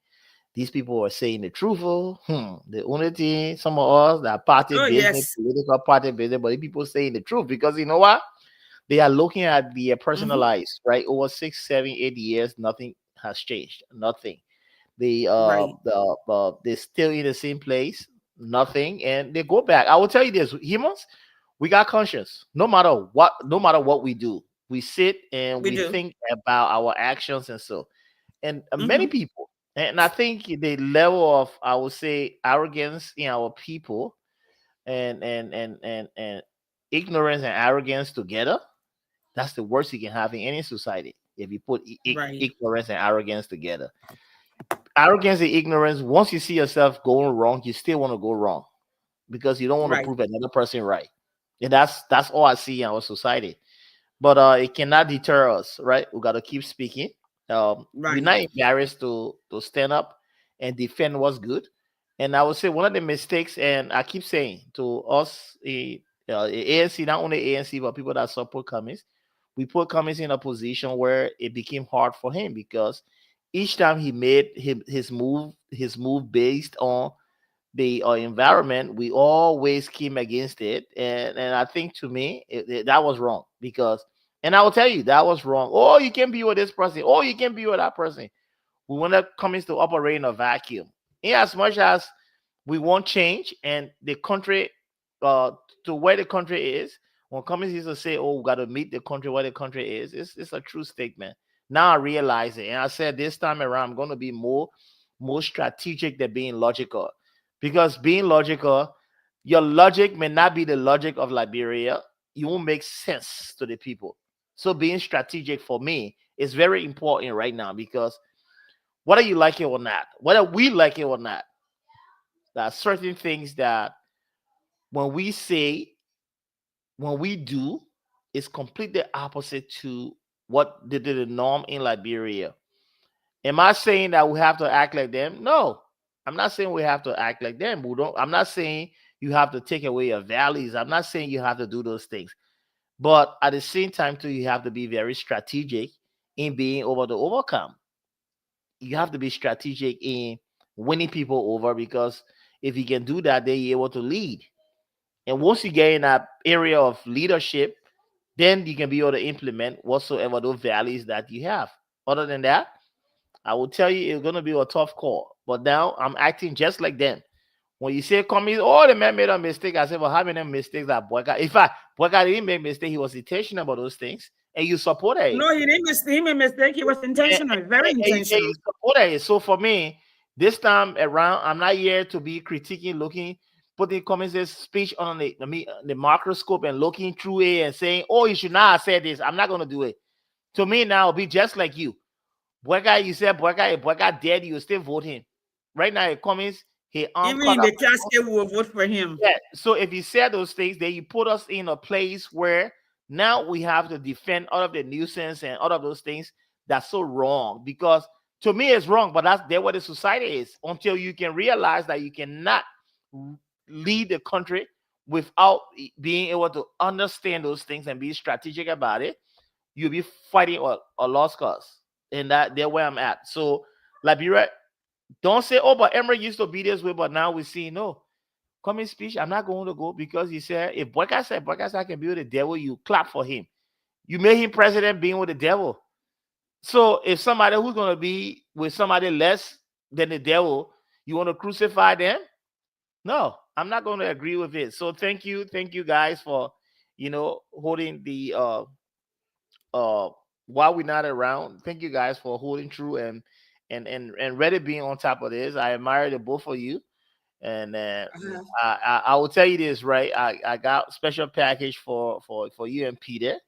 these people are saying the truth. The only thing, some of us that party business, political party business, but people saying the truth, because you know what? They are looking at the personal lives, right? Over 6, 7, 8 years, nothing has changed. Nothing. They're still in the same place. Nothing, and they go back. I will tell you this, humans, we got conscience. No matter what we do, we sit and we think about our actions and so. And many people, and I think the level of, I would say, arrogance in our people, and ignorance and arrogance together, that's the worst you can have in any society. If you put ignorance and arrogance together. Arrogance and ignorance, once you see yourself going wrong, you still want to go wrong because you don't want to prove another person right. And that's all I see in our society. But it cannot deter us, right? We got to keep speaking. We're not embarrassed to stand up and defend what's good. And I would say one of the mistakes, and I keep saying to us, ANC, not only ANC, but people that support Cummings, we put Cummings in a position where it became hard for him, because each time he made his move based on the environment, we always came against it, and I think, to me, that was wrong, because, and I will tell you, that was wrong. Oh, you can be with this person. Oh, you can be with that person. We want Cummings to operate in a vacuum. In as much as we want change and the country to where the country is, when Cummings used to say, "Oh, we got to meet the country where the country is," it's a true statement. Now I realize it. And I said this time around, I'm going to be more strategic than being logical. Because being logical, your logic may not be the logic of Liberia. It won't make sense to the people. So being strategic for me is very important right now, because whether you like it or not, whether we like it or not, there are certain things that when we say, when we do, it's completely opposite to what did the norm in Liberia. Am I saying that we have to act like them? No, I'm not saying we have to act like them. I'm not saying you have to take away your values. I'm not saying you have to do those things. But at the same time, too, you have to be very strategic in being able to overcome. You have to be strategic in winning people over, because if you can do that, then you're able to lead. And once you get in that area of leadership, then you can be able to implement whatsoever those values that you have. Other than that, I will tell you, it's going to be a tough call. But now I'm acting just like them. When you say, oh, the man made a mistake, I said, well, how many mistakes that Boyka? In fact, Boyka didn't make a mistake. He was intentional about those things, and you supported it. No, he didn't make a mistake. He was intentional, very intentional. You supported it. So for me, this time around, I'm not here to be critiquing, putting Cummings' speech on the microscope and looking through it and saying, oh, you should not have said this. I'm not going to do it. To me now, it'll be just like you. Boyka, you said Boyka, if Boyka dead, you still vote him. Right now, Cummings, He Even cut in out. the casket, we will vote for him. Yeah. So if you said those things, then you put us in a place where now we have to defend all of the nuisance and all of those things. That's so wrong, because to me it's wrong, but that's there what the society is. Until you can realize that you cannot lead the country without being able to understand those things and be strategic about it, you'll be fighting a lost cause. And there where I'm at. So Liberia, don't say, oh, but Emery used to be this way, but now we see no. Coming speech, I'm not going to go because he said if Boyka can be with the devil, you clap for him. You made him president being with the devil. So if somebody who's going to be with somebody less than the devil, you want to crucify them? No, I'm not going to agree with it. So thank you guys for holding the while we're not around. Thank you guys for holding true and Reddit being on top of this. I admire the both of you. And I will tell you this, right? I got special package for you and Peter,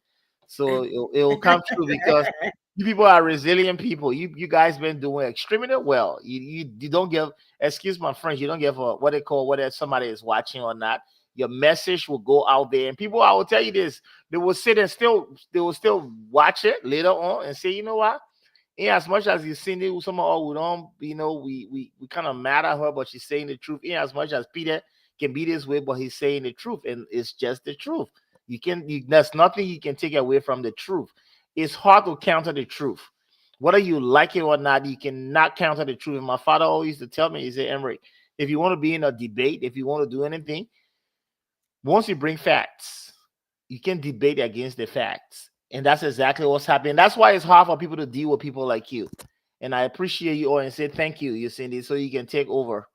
so it will come true because you people are resilient people. You guys been doing extremely well. You don't give, excuse my French, you don't give a what they call whether somebody is watching or not. Your message will go out there, and people, I will tell you this, they will sit and they will still watch it later on and say, you know what? Yeah, as much as you seen it, some of we don't, we kind of mad at her, but she's saying the truth. Yeah, as much as Peter can be this way, but he's saying the truth, and it's just the truth. There's nothing you can take away from the truth. It's hard to counter the truth, whether you like it or not. You cannot counter the truth. And my father always used to tell me, he said, Emery, if you want to be in a debate, if you want to do anything, once you bring facts, you can debate against the facts. And that's exactly what's happening. That's why it's hard for people to deal with people like you. And I appreciate you all and say thank you, Cindy, so you can take over.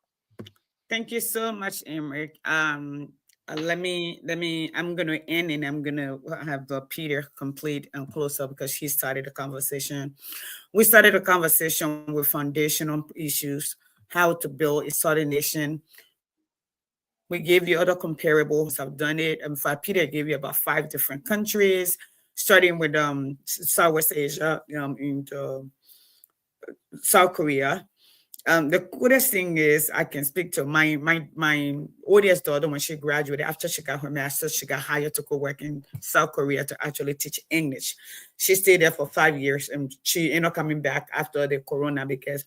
Thank you so much, Emric. Let me, I'm going to end and I'm going to have Peter complete and close up because he started the conversation. We started a conversation with foundational issues, how to build a solid nation. We gave you other comparables. I've done it. In fact, Peter gave you about 5 different countries, starting with Southwest Asia, in South Korea. The coolest thing is I can speak to my oldest daughter. When she graduated, after she got her master's, she got hired to go work in South Korea to actually teach English. She stayed there for 5 years, and she ended up coming back after the corona because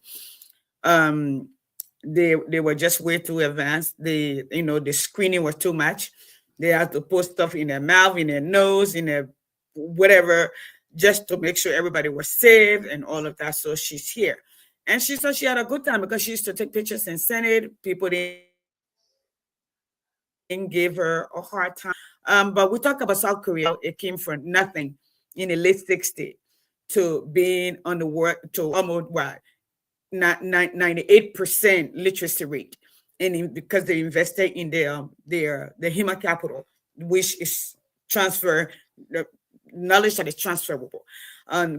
they were just way too advanced. The screening was too much. They had to put stuff in their mouth, in their nose, in their whatever, just to make sure everybody was safe and all of that. So she's here. And she said she had a good time because she used to take pictures and send it. People didn't give her a hard time. But we talk about South Korea. It came from nothing in the late 60s to being on the world to almost 98% literacy rate, and because they invested in their human capital, which is the knowledge that is transferable.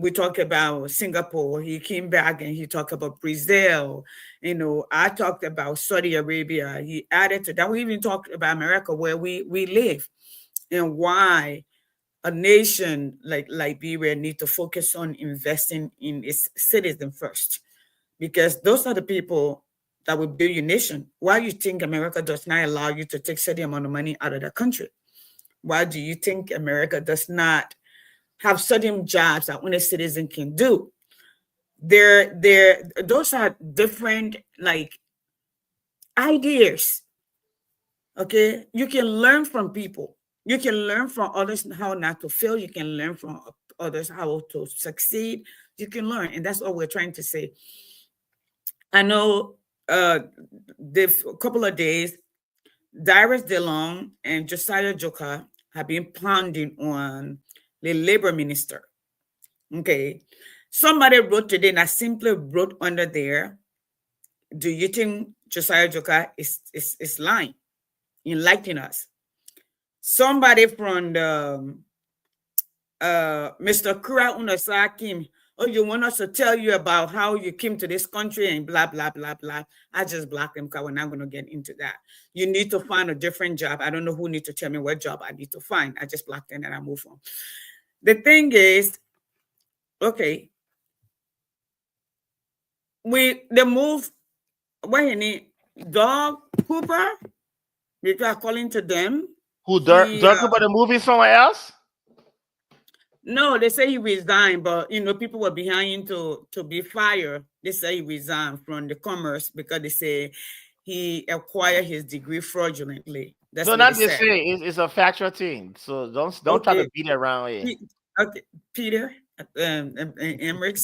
We talk about Singapore. He came back and he talked about Brazil. I talked about Saudi Arabia. He added to that. We even talked about America, where we live, and why a nation like Liberia need to focus on investing in its citizens first. Because those are the people that will build your nation. Why do you think America does not allow you to take certain amount of money out of the country? Why do you think America does not have certain jobs that only citizen can do? Those are different ideas. Okay, you can learn from people. You can learn from others how not to fail. You can learn from others how to succeed. You can learn, and that's what we're trying to say. I know this couple of days, Darius DeLong and Josiah Joka have been pounding on the labor minister. Okay. Somebody wrote today, and I simply wrote under there, do you think Josiah Joka is lying, enlightening us? Somebody from the Mr. Kura Unasakim, oh, you want us to tell you about how you came to this country and blah, blah, blah, blah. I just blocked them because we're not going to get into that. You need to find a different job. I don't know who needs to tell me what job I need to find. I just blocked them and I move on. The thing is, okay, the move, where he need, Doug Cooper, because according to them, Who Dirk about the movie somewhere else? No, they say he resigned, but people were behind him to be fired. They say he resigned from the commerce because they say he acquired his degree fraudulently. That's No, what not they just said. say it's a factual thing. So don't try to beat it around here. Okay, Peter, Emmerich.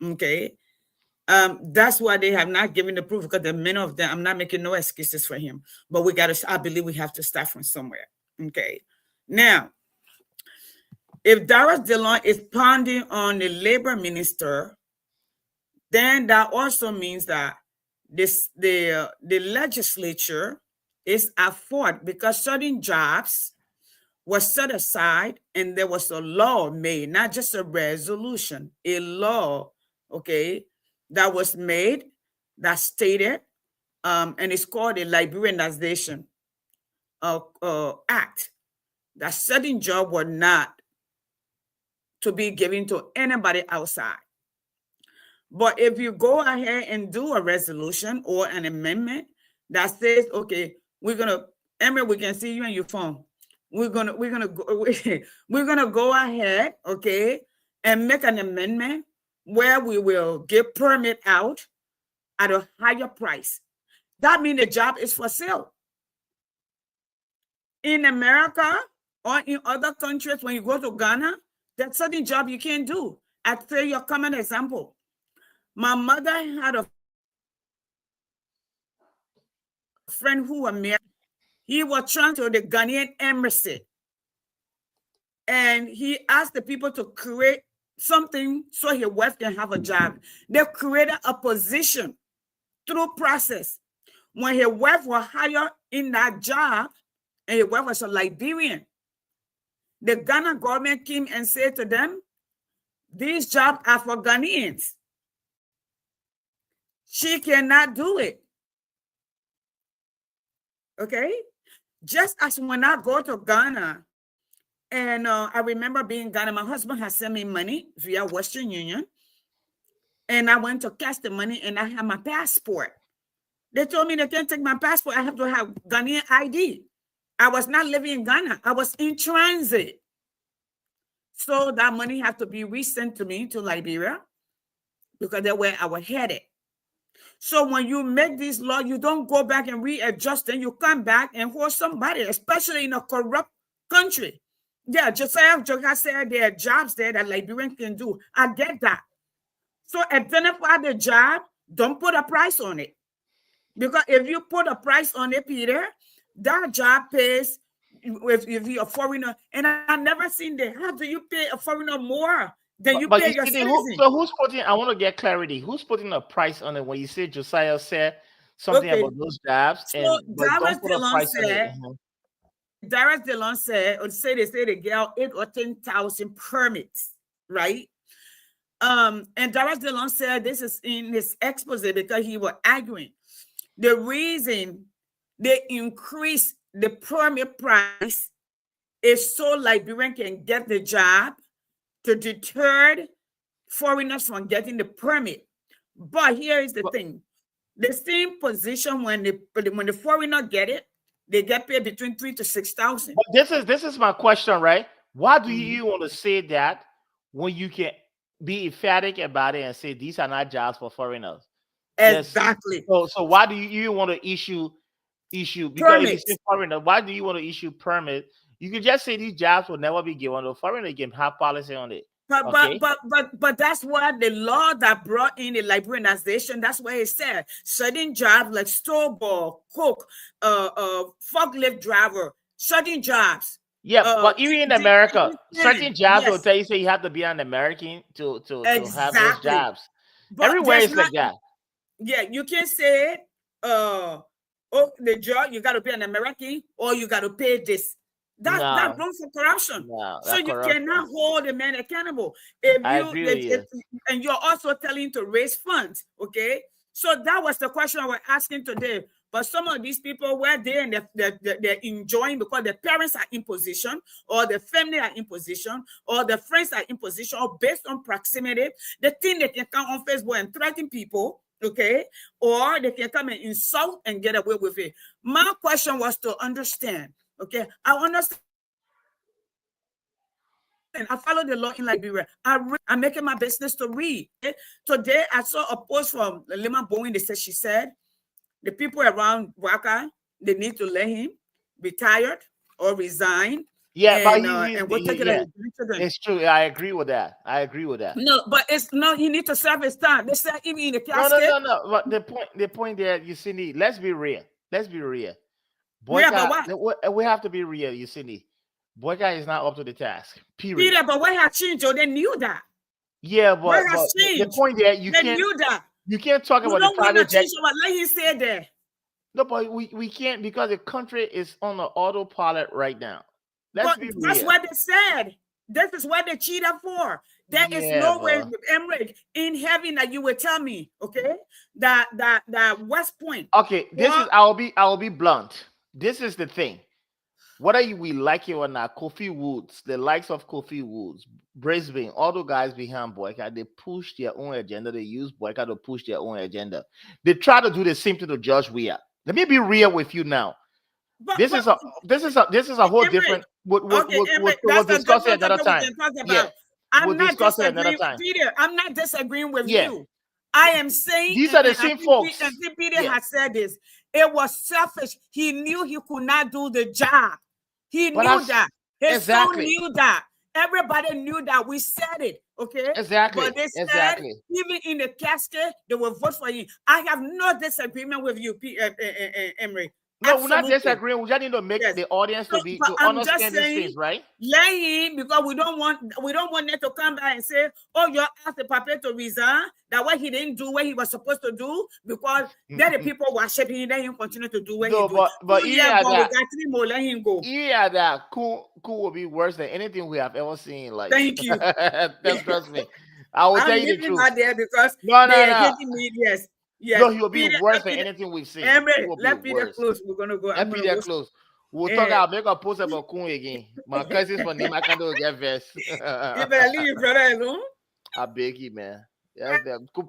Okay. That's why they have not given the proof, because the many of them, I'm not making no excuses for him, but I believe we have to start from somewhere. Okay. Now, if Darius DeLon is pounding on the labor minister, then that also means that the legislature is at fault, because certain jobs were set aside and there was a law made, not just a resolution, a law, okay, that was made that stated, and it's called the Liberalization Act, that certain jobs were not to be given to anybody outside. But if you go ahead and do a resolution or an amendment that says, okay, Emily, we can see you on your phone. We're gonna go ahead, okay, and make an amendment where we will give permit out at a higher price. That means the job is for sale. In America or in other countries, when you go to Ghana, that's certain job you can't do. I'll tell you a common example. My mother had a friend who was married. He was trying to the Ghanaian embassy, and he asked the people to create something so his wife can have a job. They created a position through process. When his wife was hired in that job, and his wife was a Liberian, the Ghana government came and said to them, these jobs are for Ghanaians. She cannot do it. Okay? Just as when I go to Ghana, and I remember being in Ghana, my husband had sent me money via Western Union, and I went to cash the money, and I had my passport. They told me they can't take my passport. I have to have Ghanaian ID. I was not living in Ghana. I was in transit. So that money had to be resent to me to Liberia, because that's where I was headed. So when you make this law, you don't go back and readjust and you come back and hold somebody, especially in a corrupt country. Yeah, Josiah Joga said there are jobs there that Liberians can do. I get that. So identify the job, don't put a price on it. Because if you put a price on it, Peter, that job pays, if you're a foreigner, and I've never seen that. How do you pay a foreigner more than you pay your citizen? So who's putting, I want to get clarity, who's putting a price on it when you say Josiah said something about those jobs? So Darius DeLon said, they say they get out 8,000 or 10,000 permits, right? And Darius DeLon said this is in his expose because he was arguing. The reason they increase the permit price is so Liberian can get the job, to deter foreigners from getting the permit. But here is the thing. The same position when the foreigner get it, they get paid between 3,000 to 6,000. But this is my question, right? Why do you want to say that when you can be emphatic about it and say these are not jobs for foreigners? Exactly. So why do you want to issue because if you say foreigner, why do you want to issue permit? You could just say these jobs will never be given to foreigner. You can have policy on it. But that's what the law that brought in the liberalization, that's what it said. Certain jobs like store-bought, cook, forklift driver, certain jobs. Yeah, but even in America, certain jobs will tell you say you have to be an American to have those jobs. But everywhere is like that. Yeah, you can't say the job, you got to be an American or you got to pay this. That's room for corruption. So you cannot hold a man accountable. And you're also telling to raise funds, okay? So that was the question I was asking today. But some of these people were there and they're enjoying because their parents are in position, or their family are in position, or their friends are in position, or based on proximity, they think they can come on Facebook and threaten people, okay? Or they can come and insult and get away with it. My question was to understand, okay? I understand. I follow the law in Liberia. I'm making my business to read. Okay? Today, I saw a post from Lima Bowen. She said, the people around Waka, they need to let him retire or resign. Yeah, and we'll take it. It's true. I agree with that. No, but it's no. He need to serve his time. They said even in the casket. No. But the point there, you see, let's be real. Boyka, we have to be real. You see, Boyka is not up to the task. Period. Peter, but what has changed? They knew that. Yeah, but the point there, you knew that. You can't talk about the private jet. Let him say there. No, but we can't, because the country is on the autopilot right now. That's what they said. This is what they cheated for. There is no way, Emmerich, in heaven that you will tell me, okay, that West Point. Okay, I'll be blunt. This is the thing. Whether we like it or not, Kofi Woods, the likes of Kofi Woods, Brisbane, all the guys behind Boyka, they push their own agenda. They use Boyka to push their own agenda. They try to do the same thing to George Weah. Let me be real with you now. This is a whole different. We'll discuss it another time. Yeah, I'm not disagreeing, Peter. I'm not disagreeing with you. I am saying these are the same folks. And Peter has said this. It was selfish. He knew he could not do the job. He knew that. His son knew that. Everybody knew that. We said it. Okay. Exactly. But they said even in the casket, they will vote for you. I have no disagreement with you, Emery. No, we're not disagreeing. We just need to make the audience to understand these things, right? Let him, because we don't want them to come back and say, "Oh, you asked the Papa to resign." That what he didn't do what he was supposed to do, because then the people worshiping him. Let him continue to do what he do. But we got 3 more. Let him go. Yeah, that cool will be worse than anything we have ever seen. Like, thank you. Trust me. I will tell you the truth. Out there because no. Hitting me, yes. Yes. No, he will be worse than anything we've seen. Let Peter close. We're gonna go. Let Peter close. We'll talk. I'll make a post about Kun again. My cousins for name I can't do get vest. You better leave your brother alone. I beg you, man. Yes,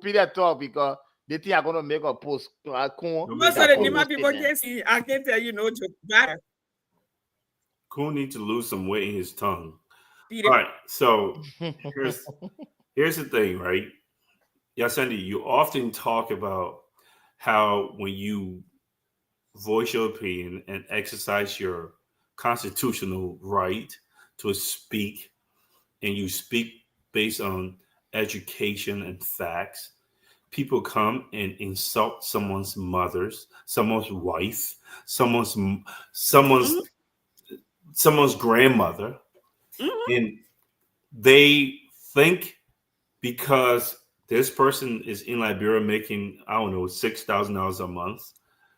Peter talk, because they think I'm gonna make a post. Most of the Nima people can see. I can tell you no joke. Kun needs to lose some weight in his tongue. Peter. All right. So here's the thing, right? Yasendi, you often talk about how when you voice your opinion and exercise your constitutional right to speak, and you speak based on education and facts, people come and insult someone's mothers, someone's wife, someone's grandmother, and they think because this person is in Liberia making, I don't know, $6,000 a month,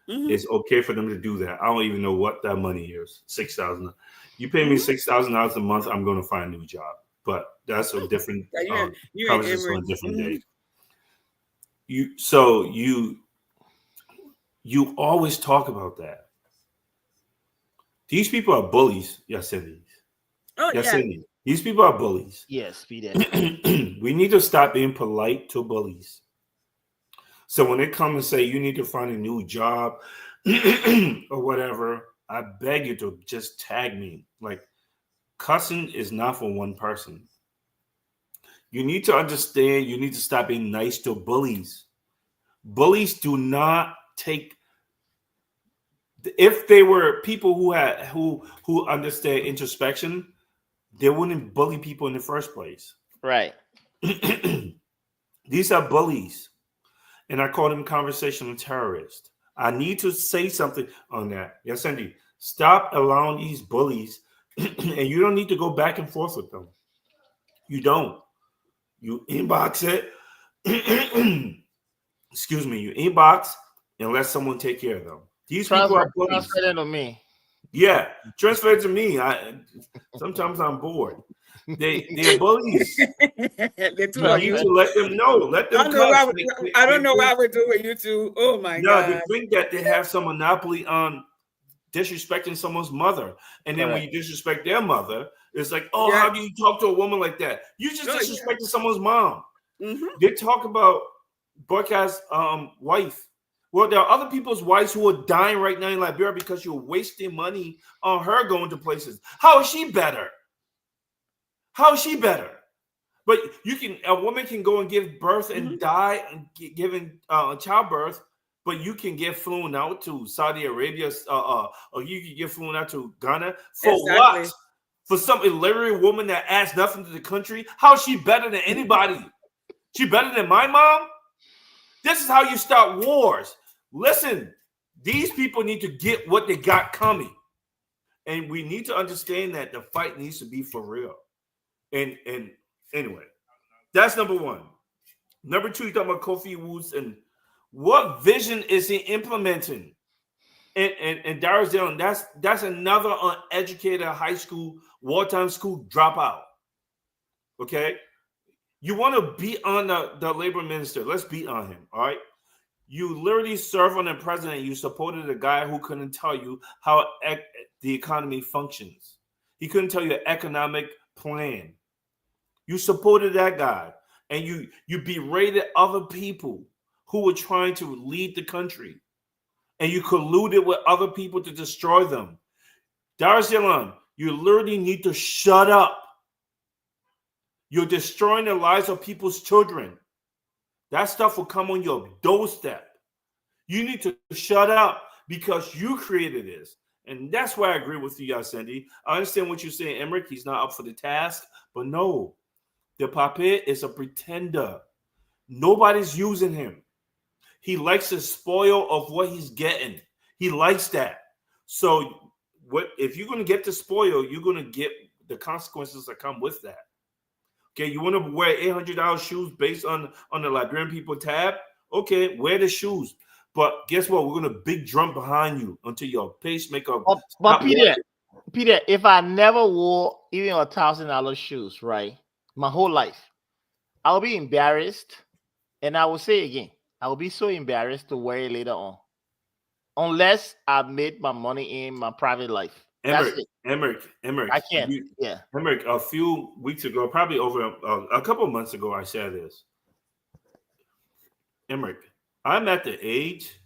it's okay for them to do that. I don't even know what that money is. $6,000. You pay me $6,000 a month, I'm going to find a new job. But that's a different conversation on a different day. You always talk about that. These people are bullies, Yasendi. Oh, Yasendi. These people are bullies. Yes, Peter. We need to stop being polite to bullies. So when they come and say you need to find a new job or whatever, I beg you to just tag me. Like, cussing is not for one person. You need to understand, you need to stop being nice to bullies. Bullies do not take. If they were people who understand introspection, they wouldn't bully people in the first place. Right. These are bullies. And I call them conversational terrorists. I need to say something on that. Yes, Andy. Stop allowing these bullies, and you don't need to go back and forth with them. You don't. You inbox it. Excuse me. You inbox and let someone take care of them. These people are bullies. Transfer it to me. Yeah, transfer it to me. Sometimes I'm bored. They're bullies. You need to let them know. Let them I don't know why we're doing you two. Oh my God. They think that they have some monopoly on disrespecting someone's mother. And then when you disrespect their mother, it's like, how do you talk to a woman like that? You just disrespected someone's mom. They talk about Boyka's wife. Well, there are other people's wives who are dying right now in Liberia because you're wasting money on her going to places. How is she better? How is she better? But a woman can go and give birth and die and giving childbirth, but you can get flown out to Saudi Arabia, or you can get flown out to Ghana for what? For some illiterate woman that adds nothing to the country? How is she better than anybody? She better than my mom? This is how you start wars. Listen, these people need to get what they got coming. And we need to understand that the fight needs to be for real. And anyway, that's number one. Number two, you talking about Kofi Woods and what vision is he implementing? And Darius Dillon, that's another uneducated high school, wartime school dropout. Okay? You want to beat on the labor minister. Let's beat on him, all right? You literally serve on the president. You supported a guy who couldn't tell you how the economy functions. He couldn't tell you an economic plan. You supported that guy, and you berated other people who were trying to lead the country, and you colluded with other people to destroy them. Darius Dillon, you literally need to shut up. You're destroying the lives of people's children. That stuff will come on your doorstep. You need to shut up because you created this. And that's why I agree with you, Yasendi. I understand what you're saying, Emmerich. He's not up for the task. But no, the Pape is a pretender. Nobody's using him. He likes the spoil of what he's getting. He likes that. So if you're going to get the spoil, you're going to get the consequences that come with that. Okay, you want to wear $800 shoes based on the Liberian people tab? Okay, wear the shoes. But guess what? We're going to big drum behind you until your pacemaker. But Peter, if I never wore even $1,000 shoes, right, my whole life, I'll be embarrassed. And I will say again, I will be so embarrassed to wear it later on. Unless I made my money in my private life. Emmerich. I can't. Emmerich, a few weeks ago, probably over a couple of months ago, I said this. Emmerich, I'm at the age,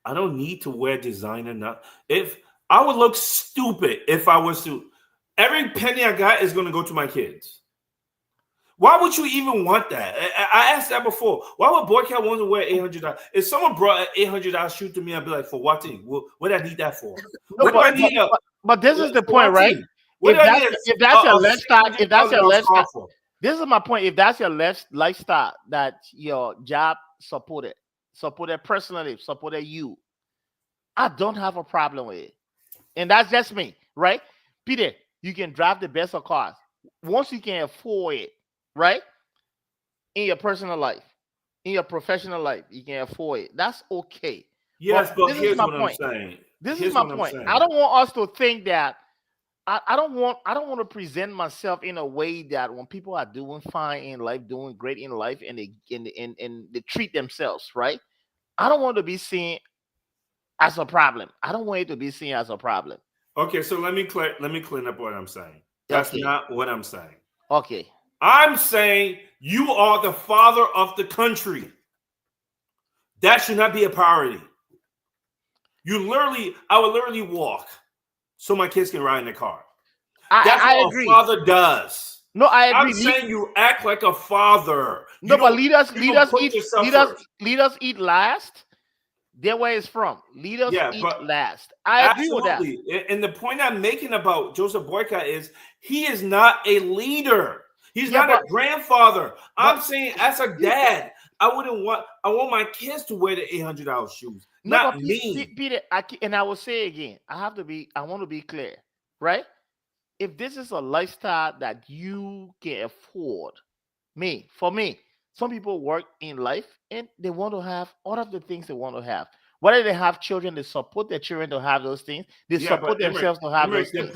I don't need to wear designer. If I would look stupid if I was to, every penny I got is going to go to my kids. Why would you even want that? I asked that before. Why would Boyka want to wear $800? If someone brought an $800 shoe to me, I'd be like, for what thing? What do I need that for? But this is the point, right? If that's your lifestyle, this is my point. If that's your lifestyle that your job supported personally, supported you, I don't have a problem with it. And that's just me, right? Peter, you can drive the best of cars. Once you can afford it, right? In your personal life, in your professional life, you can afford it. That's okay. Yes, but here's what I'm saying. This is my point. I don't want us to think that I don't want to present myself in a way that when people are doing fine in life, doing great in life, and they treat themselves right, I don't want to be seen as a problem. I don't want it to be seen as a problem. Okay, so let me clean up what I'm saying. That's not what I'm saying. Okay. I'm saying you are the father of the country. That should not be a priority. I would literally walk so my kids can ride in the car. That's what agree. A father does. No, I agree. I'm saying you act like a father. No, but leaders eat last. They're where it's from. Leaders eat last. I agree with that. And the point I'm making about Joseph Boyka is he is not a leader. He's not a grandfather. I'm saying as a dad, I want my kids to wear the $800 shoes. Not me. Peter, I will say again, I want to be clear, right? If this is a lifestyle that you can afford, for me, some people work in life and they want to have all of the things they want to have. Whether they have children, they support their children to have those things. They support themselves to have those things.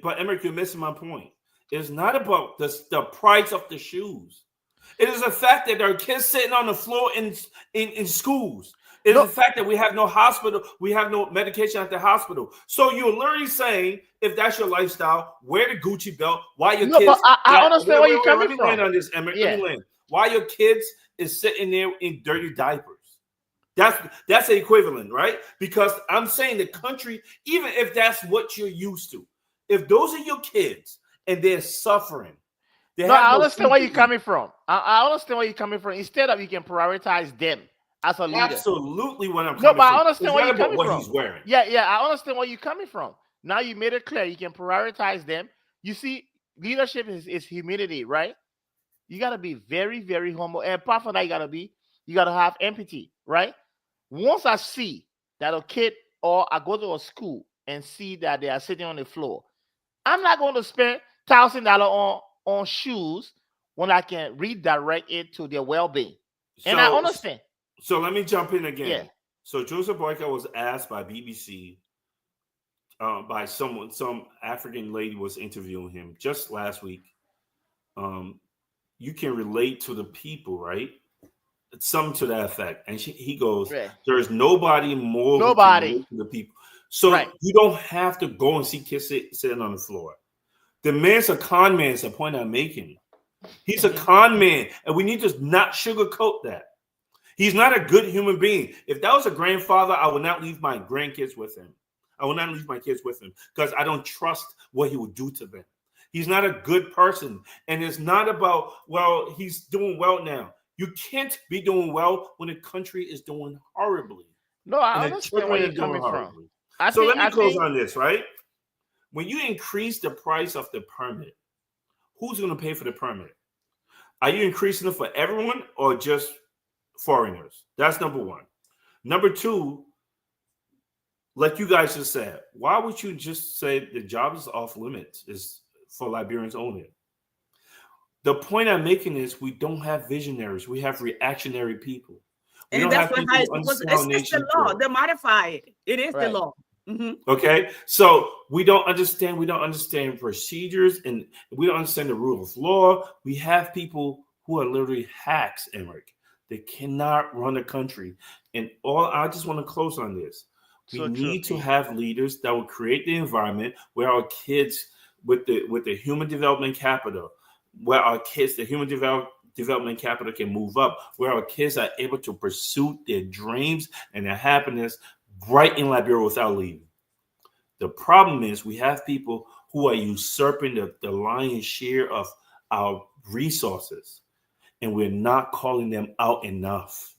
But Emmerich, you're missing my point. It's not about the price of the shoes. It is the fact that there are kids sitting on the floor in schools. It is the fact that we have no hospital, we have no medication at the hospital. So you're literally saying, if that's your lifestyle, wear the Gucci belt. Why your kids? But I understand where you're coming from. Let me land on this, Emmerich. Let me land. Why your kids is sitting there in dirty diapers. That's the equivalent, right? Because I'm saying the country, even if that's what you're used to, if those are your kids and they're suffering, I understand where you're coming from. I understand where you're coming from. Instead of you can prioritize them as a leader. Absolutely, what I'm coming from. No, but I understand where you're coming from. What he's wearing. Yeah, I understand where you're coming from. Now you made it clear you can prioritize them. You see, leadership is humility, right? You got to be very, very humble. And apart from that, you got to have empathy, right? Once I see that a kid, or I go to a school and see that they are sitting on the floor, I'm not going to spend $1,000 on shoes when I can redirect it to their well-being. And I understand. So let me jump in again. Yeah. So Joseph Boyka was asked by BBC, by some African lady was interviewing him just last week. You can relate to the people, right? It's something to that effect. And he goes, right. There is nobody more to the people. So you don't have to go and see kids sitting on the floor. The man's a con man, is the point I'm making. He's a con man, and we need to not sugarcoat that. He's not a good human being. If that was a grandfather, I would not leave my grandkids with him. I will not leave my kids with him because I don't trust what he would do to them. He's not a good person. And it's not about, well, he's doing well now. You can't be doing well when the country is doing horribly. No, I understand where you're coming from. So let me close on this, right? When you increase the price of the permit, who's going to pay for the permit? Are you increasing it for everyone or just foreigners? That's number one. Number two, like you guys just said, why would you just say the job is off limits, is for Liberians only? The point I'm making is we don't have visionaries. We have reactionary people. And that's what it's the law. They modify it. It is the law. Mm-hmm. Okay, so we don't understand procedures, and we don't understand the rule of law. We have people who are literally hacks, Emerick. They cannot run a country. And I just want to close on this. We need to have leaders that will create the environment where our kids, with the human development capital, where our kids, the human development capital can move up, where our kids are able to pursue their dreams and their happiness right in Liberia without leaving. The problem is we have people who are usurping the lion's share of our resources, and we're not calling them out enough.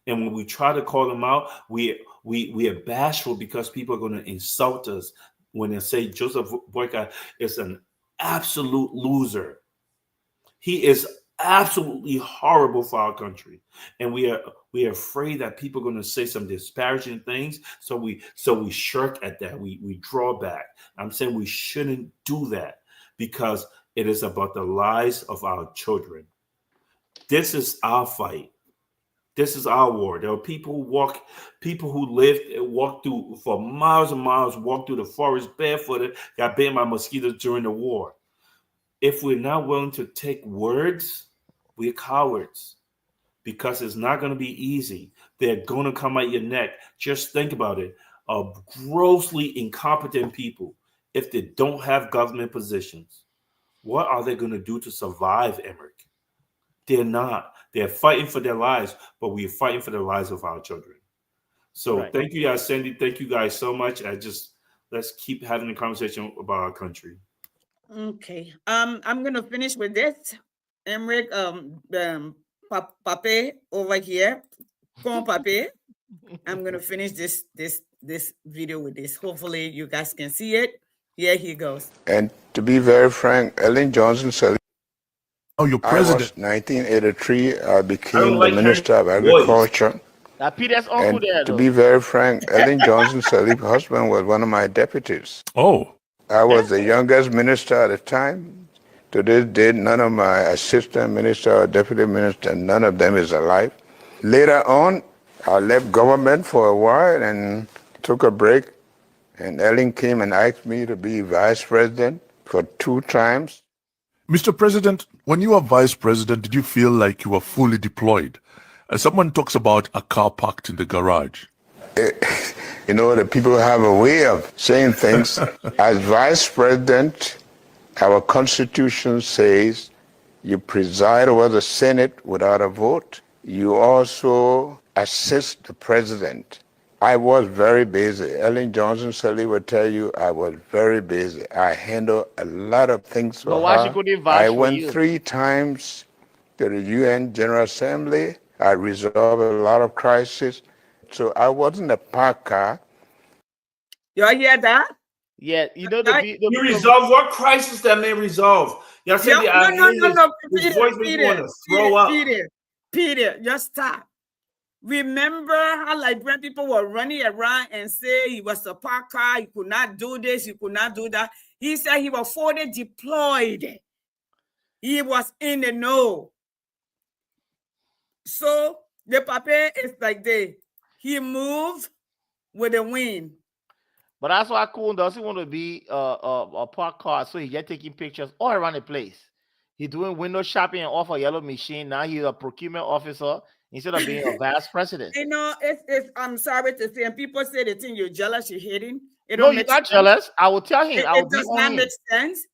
And when we try to call them out, we are bashful because people are going to insult us when they say Joseph Boyka is an absolute loser. He is absolutely horrible for our country, and we are afraid that people are going to say some disparaging things, so we shirk at that. We draw back. I'm saying we shouldn't do that because it is about the lives of our children. This is our fight. This is our war. There are people who walk through for miles and miles, walk through the forest barefooted, got bitten by mosquitoes during the war. If we're not willing to take words, we're cowards, because it's not going to be easy. They're going to come at your neck. Just think about it. Grossly incompetent people, if they don't have government positions, what are they going to do to survive, Emerick? They're not. They're fighting for their lives, but we're fighting for the lives of our children. So Thank you guys, Sandy. Thank you guys so much. Let's keep having a conversation about our country. Okay. I'm gonna finish with this. Emerick, Pape over here. Come on, Pape. I'm gonna finish this video with this. Hopefully you guys can see it. Here he goes. And to be very frank, Ellen Johnson said, "Oh, you're president." I was 1983. I became the Minister of Agriculture. And to be very frank, Ellen Johnson Sirleaf's husband was one of my deputies. Oh. I was the youngest minister at the time. To this day, none of my assistant minister or deputy minister, none of them is alive. Later on, I left government for a while and took a break. And Ellen came and asked me to be vice president for 2 times. Mr. President, when you were vice president, did you feel like you were fully deployed? Someone talks about a car parked in the garage. You know, the people have a way of saying things. As vice president, our constitution says You preside over the Senate without a vote. You also assist the president. I was very busy. Ellen Johnson Sirleaf will tell you I was very busy. I handled a lot of things for But why she her. couldn't vouch I for went you? 3 times to the UN General Assembly. I resolved a lot of crises. So I wasn't a park car. Y'all hear that? Yeah, you know the Right? the You resolve what crisis that may resolve? Y'all said Yeah, I no, hear his Peter, voice makes me want to throw up. Peter, just stop. Remember how Liberian people were running around and say he was a park car, he could not do this, he could not do that. He said he was fully deployed. He was in the know. So the papa is like he moved with the wind. But that's why Coon doesn't want to be a park car, so he's just taking pictures all around the place. He's doing window shopping off a yellow machine. Now he's a procurement officer instead of being a vice president. You know, it's I'm sorry to say, and people say they think you're jealous, you're hating. No, you're not jealous. I will tell him. It does not make sense.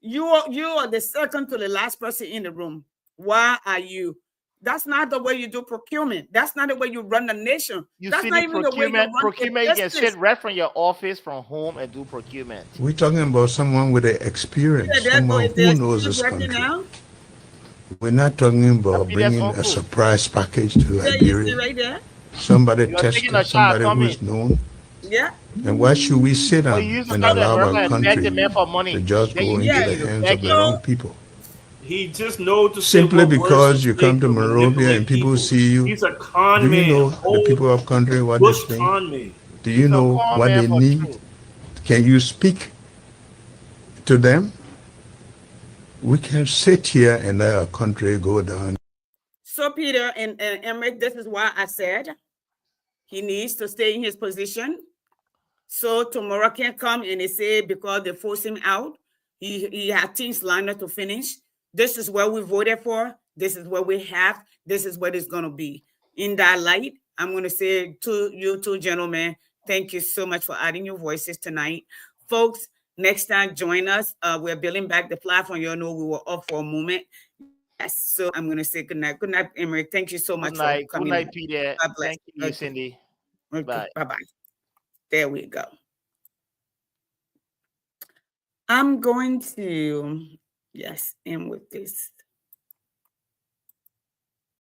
You are the second to the last person in the room. Why are you? That's not the way you do procurement. That's not the way you run the nation. That's not even the way you run procurement. You can sit right from your office from home and do procurement. We're talking about someone with the experience, someone who knows this country. We're not talking about bringing a surprise package to Liberia. Right there. Somebody tested, somebody who's known. Yeah. And why should we sit down and allow our country to just go into the hands of the wrong people? He just knows to simply because you come to Monrovia and people see you. He's a con do man. You know the people of country what they think? Do you know what they need? Can you speak to them? We can sit here and let our country go down. So Peter and Emmerich, this is why I said he needs to stay in his position. So tomorrow can't come and they say because they force him out, he had things lined up to finish. This is what we voted for. This is what we have. This is what it's going to be. In that light, I'm going to say to you two gentlemen, thank you so much for adding your voices tonight. Folks, next time, join us. We're building back the platform. You know, we were off for a moment. Yes, so I'm going to say good night. Good night, Emmerich. Thank you so much for coming. Good night, Peter. God bless. Thank you, Cindy. Okay. Bye. Bye-bye. There we go. I'm going to, yes, end with this.